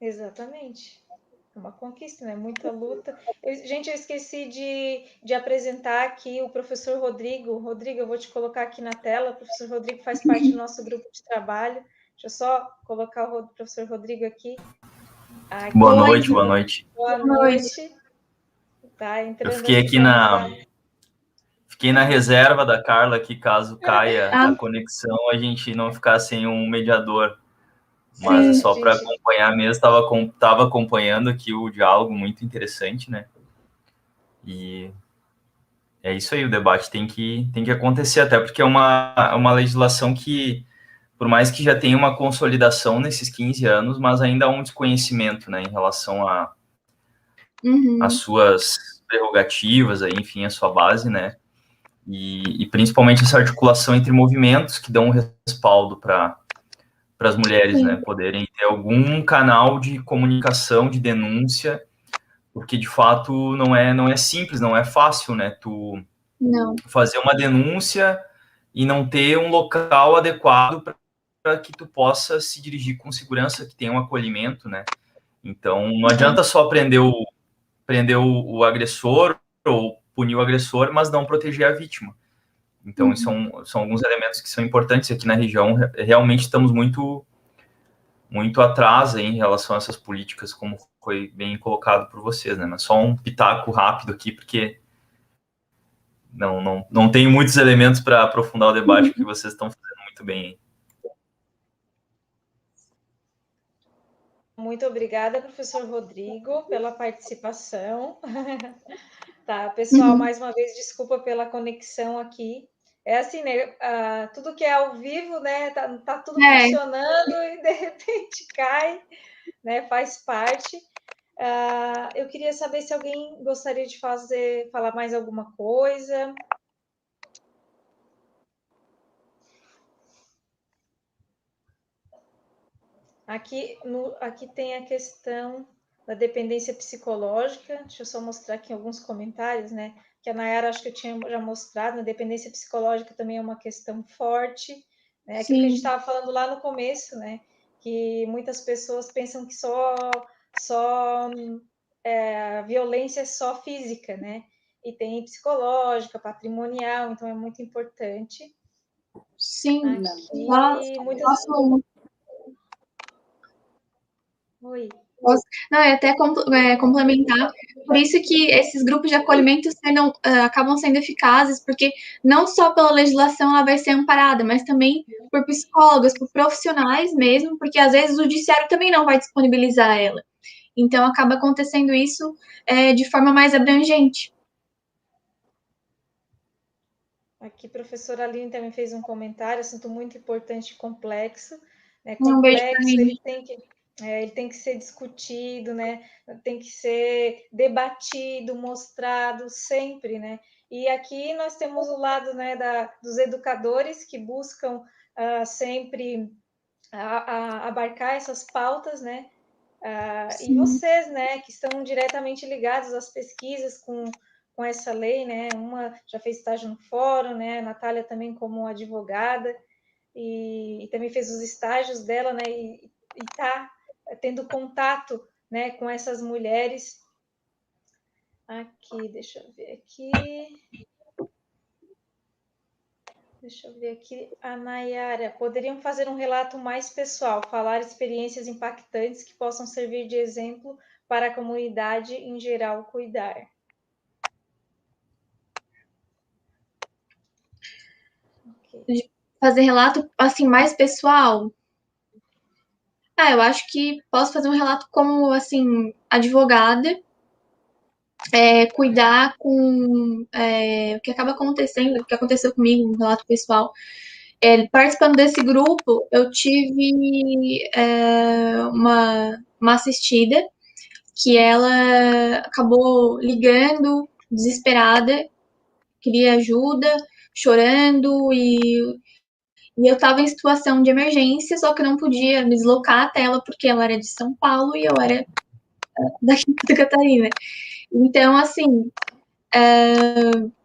S1: Exatamente. Uma conquista, né? Muita luta. Gente, eu esqueci de apresentar aqui o professor Rodrigo. Rodrigo, eu vou te colocar aqui na tela. O professor Rodrigo faz parte do nosso grupo de trabalho. Deixa eu só colocar o professor Rodrigo aqui.
S4: Aqui. Boa noite, boa noite.
S1: Boa noite. Tá entrando.
S4: Eu fiquei aqui Fiquei na reserva da Carla aqui, caso caia a conexão, a gente não ficar sem um mediador. Mas é
S2: Sim.
S4: só para
S1: gente,
S4: acompanhar mesmo, estava acompanhando aqui o diálogo, muito interessante, né? E é isso aí, o debate tem que acontecer, até porque é uma legislação que, por mais que já tenha uma consolidação nesses 15 anos, mas ainda há um desconhecimento, né, em relação às suas prerrogativas, aí, enfim, a sua base, né? E principalmente essa articulação entre movimentos que dão um respaldo para as mulheres, né,
S2: Sim.
S4: poderem ter algum canal de comunicação, de denúncia, porque de fato não é simples, não é fácil, né, tu
S2: Não.
S4: fazer uma denúncia e não ter um local adequado para que tu possa se dirigir com segurança, que tenha um acolhimento, né? Então não adianta só prender o agressor ou punir o agressor, mas não proteger a vítima. Então, são alguns elementos que são importantes aqui na região. Realmente estamos muito, muito atrás aí em relação a essas políticas, como foi bem colocado por vocês, né? Mas só um pitaco rápido aqui, porque não tenho muitos elementos para aprofundar o debate que vocês estão fazendo muito bem aí.
S1: muito obrigada, professor Rodrigo, pela participação. Tá, pessoal, mais uma vez, desculpa pela conexão aqui. É assim, né? Tudo que é ao vivo, né? Tá tudo funcionando e de repente cai, né? Faz parte. Eu queria saber se alguém gostaria de falar mais alguma coisa. Aqui tem a questão da dependência psicológica. Deixa eu só mostrar aqui alguns comentários, né? Que a Nayara, acho que eu tinha já mostrado, a dependência psicológica também é uma questão forte, né? Aquilo que a gente estava falando lá no começo, né? Que muitas pessoas pensam que a violência é só física, né? E tem psicológica, patrimonial, então é muito importante.
S2: Sim.
S1: Aqui,
S2: Posso
S1: Oi.
S2: Não, é até complementar. Por isso que esses grupos de acolhimento acabam sendo eficazes, porque não só pela legislação ela vai ser amparada, mas também por psicólogos, por profissionais mesmo, porque às vezes o judiciário também não vai disponibilizar ela. Então acaba acontecendo isso de forma mais abrangente.
S1: Aqui, a professora Aline também fez um comentário, assunto muito importante e complexo. Né?
S2: Um beijo para
S1: Complexo,
S2: mim.
S1: ele tem que ser discutido, né? Tem que ser debatido, mostrado sempre, né? E aqui nós temos o lado, né, dos educadores que buscam sempre abarcar essas pautas, né? E vocês, né, que estão diretamente ligados às pesquisas com essa lei, né? Uma já fez estágio no fórum, né? A Natália também como advogada e também fez os estágios dela, né? E está tendo contato, né, com essas mulheres. Aqui, deixa eu ver aqui. Deixa eu ver aqui. A Nayara, poderiam fazer um relato mais pessoal, falar experiências impactantes que possam servir de exemplo para a comunidade em geral cuidar.
S2: De fazer relato assim mais pessoal. Eu acho que posso fazer um relato como assim advogada, cuidar com o que acaba acontecendo, o que aconteceu comigo, um relato pessoal. Participando desse grupo, eu tive uma assistida que ela acabou ligando, desesperada, queria ajuda, chorando, e eu estava em situação de emergência, só que eu não podia me deslocar até ela, porque ela era de São Paulo e eu era daqui de Santa Catarina. Então, assim,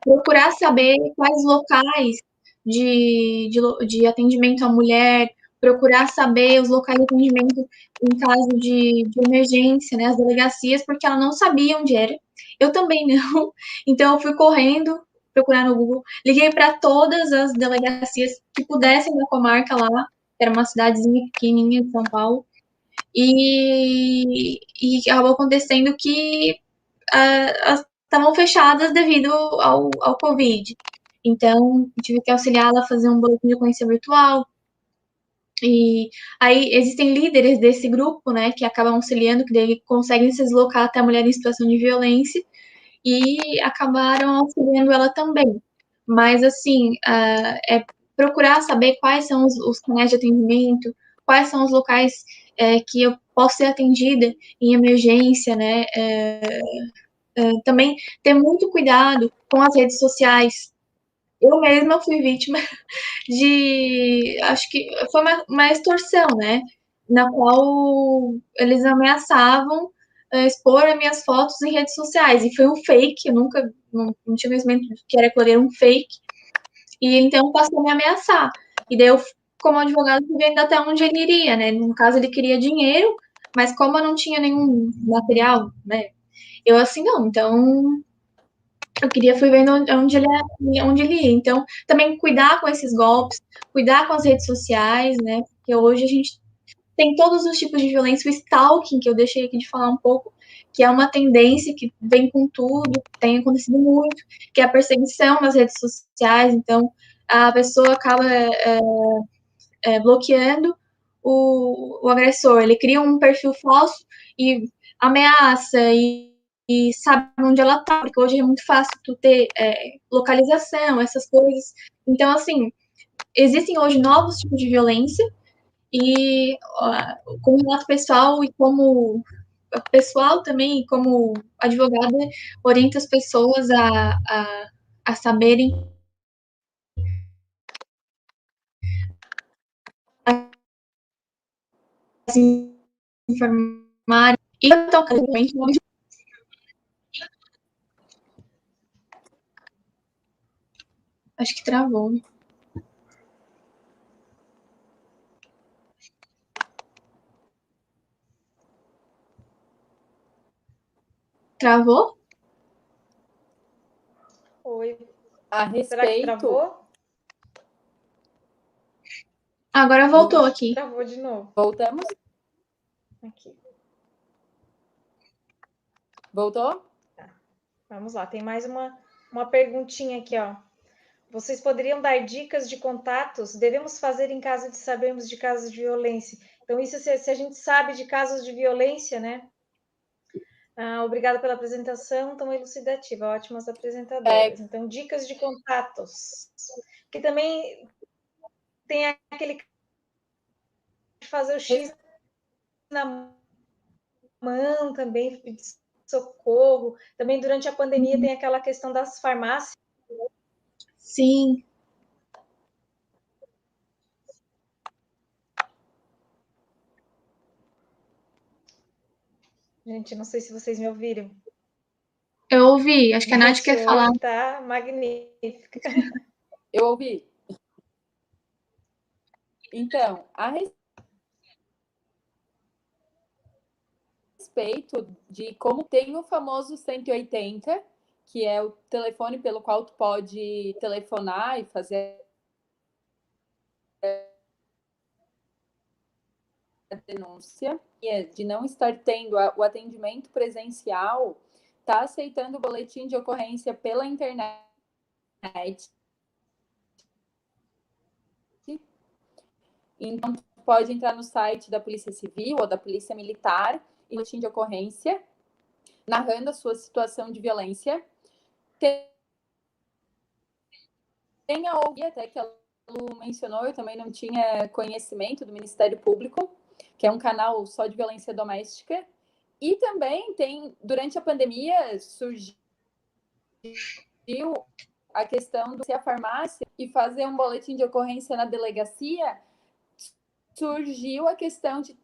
S2: procurar saber quais locais de atendimento à mulher, procurar saber os locais de atendimento em caso de emergência, né, as delegacias, porque ela não sabia onde era. Eu também não. Então, eu fui correndo, procurar no Google, liguei para todas as delegacias que pudessem da comarca lá, era uma cidadezinha pequenininha de São Paulo, e acabou acontecendo que estavam fechadas devido ao Covid. Então, tive que auxiliá-la a fazer um boletim de ocorrência virtual, E aí existem líderes desse grupo, né, que acabam auxiliando, que daí conseguem se deslocar até a mulher em situação de violência e acabaram auxiliando ela também. Mas, assim, é procurar saber quais são os canais de atendimento, quais são os locais que eu posso ser atendida em emergência, né? Também ter muito cuidado com as redes sociais. Eu mesma fui vítima de, acho que foi uma extorsão, né? Na qual eles ameaçavam expor as minhas fotos em redes sociais. E foi um fake, eu nunca não tinha conhecimento de que era aquilo, era um fake. E então passou a me ameaçar. E daí eu, como advogado, fui vendo até onde ele iria, né? No caso, ele queria dinheiro, mas como eu não tinha nenhum material, né? Eu assim, não, então eu queria fui vendo onde ele ia. Então, também cuidar com esses golpes, cuidar com as redes sociais, né? Porque hoje a gente tem todos os tipos de violência, o stalking, que eu deixei aqui de falar um pouco, que é uma tendência que vem com tudo, tem acontecido muito, que é a perseguição nas redes sociais. Então, a pessoa acaba bloqueando o agressor. Ele cria um perfil falso e ameaça e sabe onde ela tá, porque hoje é muito fácil tu ter localização, essas coisas. Então, assim, existem hoje novos tipos de violência e como relato pessoal e como pessoal também, como advogada, orienta as pessoas a saberem a se informar e tocar acho que travou. Travou?
S1: Oi.
S3: A
S1: Será que
S3: respeito.
S1: travou?
S2: Agora voltou aqui.
S1: Travou de novo.
S3: Voltamos?
S1: Aqui.
S3: Voltou?
S1: Tá. Vamos lá, tem mais uma perguntinha aqui, ó. Vocês poderiam dar dicas de contatos? Devemos fazer em caso de sabermos de casos de violência. Então, isso se a gente sabe de casos de violência, né? Obrigada pela apresentação tão elucidativa, ótimas apresentadoras. Então, dicas de contatos. Que também tem aquele de fazer o X na mão também, de socorro. Também durante a pandemia tem aquela questão das farmácias.
S2: Sim.
S1: Gente, não sei se vocês me ouviram.
S2: Eu ouvi, acho que a Nath quer falar.
S1: Tá magnífica.
S3: Eu ouvi. Então, a respeito de como tem o famoso 180, que é o telefone pelo qual tu pode telefonar e fazer a denúncia, de não estar tendo o atendimento presencial, está aceitando o boletim de ocorrência pela internet. Então, pode entrar no site da Polícia Civil ou da Polícia Militar e boletim de ocorrência, narrando a sua situação de violência. Tem a OUI, até que a Lu mencionou, eu também não tinha conhecimento do Ministério Público, que é um canal só de violência doméstica. E também tem, durante a pandemia, surgiu a questão de ser a farmácia e fazer um boletim de ocorrência na delegacia, surgiu a questão de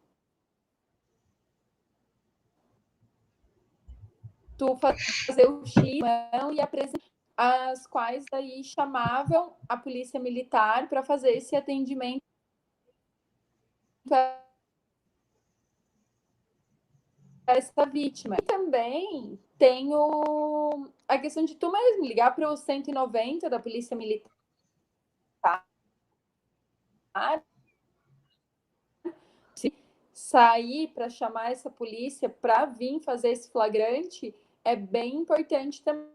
S3: tu fazer o X e apresentar, as quais aí chamavam a polícia militar para fazer esse atendimento a essa vítima. E também tem a questão de tu mesmo ligar para o 190 da polícia militar, sair para chamar essa polícia para vir fazer esse flagrante é bem importante também.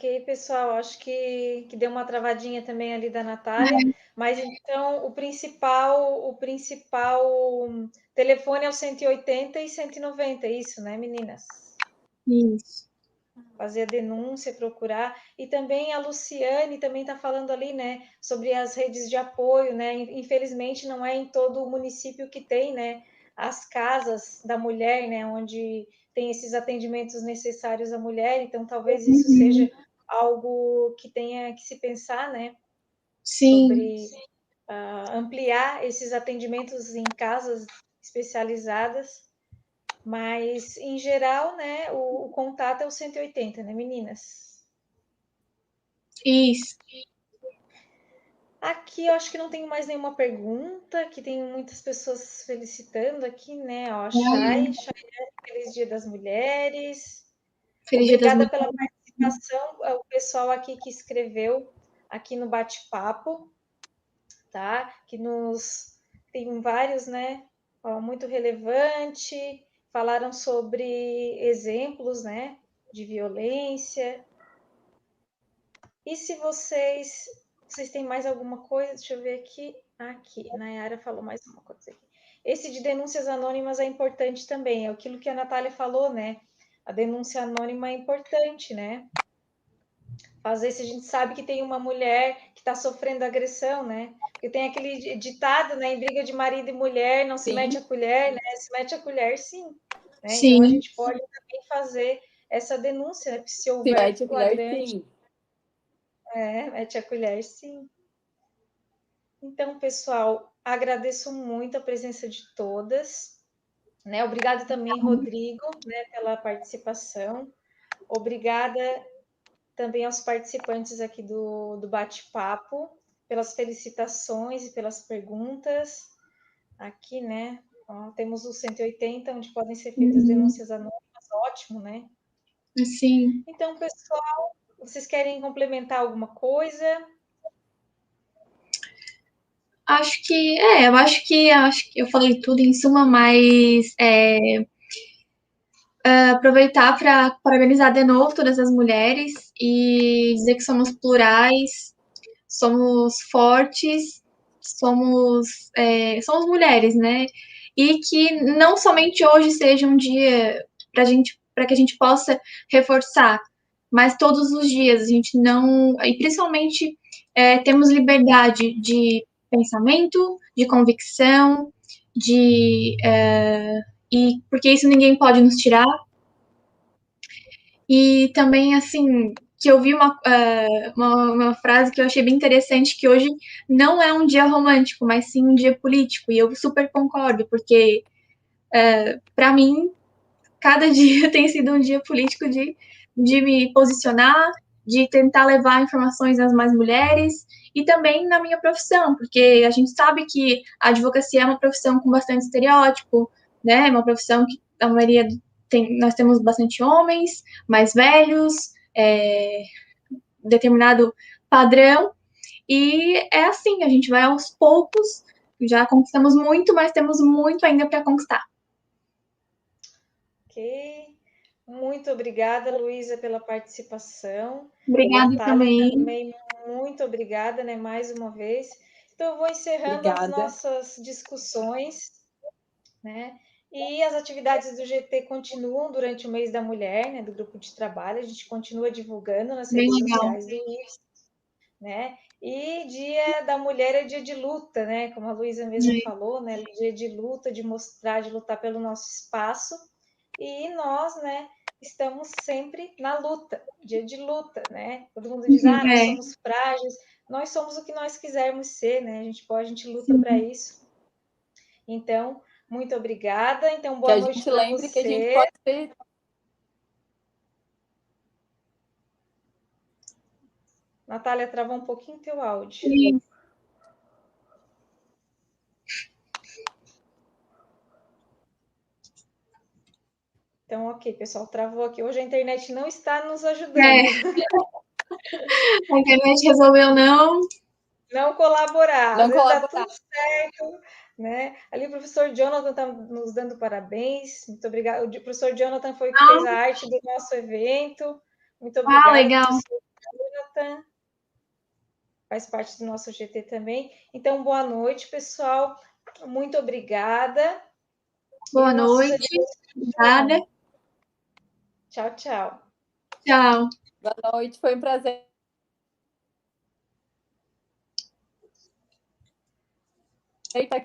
S1: Ok, pessoal, acho que deu uma travadinha também ali da Natália, mas então o principal telefone é o 180 e 190, isso, né, meninas?
S2: Isso.
S1: Fazer a denúncia, procurar. E também a Luciane também está falando ali, né, sobre as redes de apoio, né? Infelizmente não é em todo o município que tem, né, as casas da mulher, né, onde tem esses atendimentos necessários à mulher, então talvez isso seja algo que tenha que se pensar, né,
S2: Sim.
S1: sobre ampliar esses atendimentos em casas especializadas. Mas, em geral, né, o contato é o 180, né, meninas?
S2: Isso.
S1: Aqui eu acho que não tenho mais nenhuma pergunta, que tem muitas pessoas felicitando aqui, né? Ó, Chay, feliz Dia das Mulheres.
S2: Feliz Dia das
S1: Obrigada pela
S2: Mulheres.
S1: participação, ao pessoal aqui que escreveu aqui no bate-papo, tá? Que nos tem vários, né? Ó, muito relevante. Falaram sobre exemplos, né? De violência. E se vocês têm mais alguma coisa? Deixa eu ver aqui. Aqui, Nayara falou mais uma coisa aqui. Esse de denúncias anônimas é importante também. É aquilo que a Natália falou, né? A denúncia anônima é importante, né? Às vezes a gente sabe que tem uma mulher que está sofrendo agressão, né? Porque tem aquele ditado, né? Em briga de marido e mulher, não se mete a colher, né? Se mete a colher, sim. Né? Então a
S2: Sim.
S1: gente pode também fazer essa denúncia, né? Se
S3: Se
S1: houver
S3: mete a colher,
S1: flagrante.
S3: sim.
S1: Mete a colher, sim. Então, pessoal, agradeço muito a presença de todas. Né? Obrigada também, Rodrigo, né, pela participação. Obrigada também aos participantes aqui do bate-papo, pelas felicitações e pelas perguntas. Aqui, né? Ó, temos o 180, onde podem ser feitas denúncias anônimas, ótimo, né?
S2: Sim.
S1: Então, pessoal, vocês querem complementar alguma coisa?
S2: Eu acho que eu falei tudo em suma, mas aproveitar para parabenizar de novo todas as mulheres e dizer que somos plurais, somos fortes, somos mulheres, né? E que não somente hoje seja um dia para que a gente possa reforçar, mas todos os dias a gente não, e principalmente temos liberdade de pensamento, de convicção, e porque isso ninguém pode nos tirar. E também, assim, que eu vi uma frase que eu achei bem interessante, que hoje não é um dia romântico, mas sim um dia político. E eu super concordo, porque, para mim, cada dia tem sido um dia político de me posicionar, de tentar levar informações às mais mulheres, e também na minha profissão, porque a gente sabe que a advocacia é uma profissão com bastante estereótipo, né? É uma profissão que a maioria nós temos bastante homens, mais velhos, determinado padrão, e é assim, a gente vai aos poucos, já conquistamos muito, mas temos muito ainda para conquistar.
S1: Ok. Muito obrigada, Luísa, pela participação.
S2: Obrigada
S1: também, muito obrigada, né, mais uma vez. Então, eu vou encerrando as nossas discussões, né? E as atividades do GT continuam durante o mês da mulher, né, do grupo de trabalho. A gente continua divulgando nas redes sociais do IFES, né? E Dia da Mulher é dia de luta, né? Como a Luísa mesmo falou, né? Dia de luta, de mostrar, de lutar pelo nosso espaço. E nós, né, estamos sempre na luta, dia de luta, né? Todo mundo diz, nós somos frágeis, nós somos o que nós quisermos ser, né? A gente luta para isso. Então, muito obrigada. Então, boa noite para você.
S3: Que a gente pode ser...
S1: Natália, travou um pouquinho teu áudio. Então, ok, pessoal, travou aqui. Hoje a internet não está nos ajudando.
S2: A internet resolveu
S1: não colaborar.
S3: Não
S1: Às vezes
S3: colaborar.
S1: dá tudo certo, né? Ali o professor Jonathan está nos dando parabéns. Muito obrigada. O professor Jonathan foi o que fez a arte do nosso evento. Muito obrigada,
S2: legal.
S1: professor. Jonathan faz parte do nosso GT também. Então, boa noite, pessoal. Muito obrigada.
S2: Boa noite. Obrigada.
S1: Tchau, tchau.
S2: Tchau.
S3: Boa noite, foi um prazer. Estar aqui.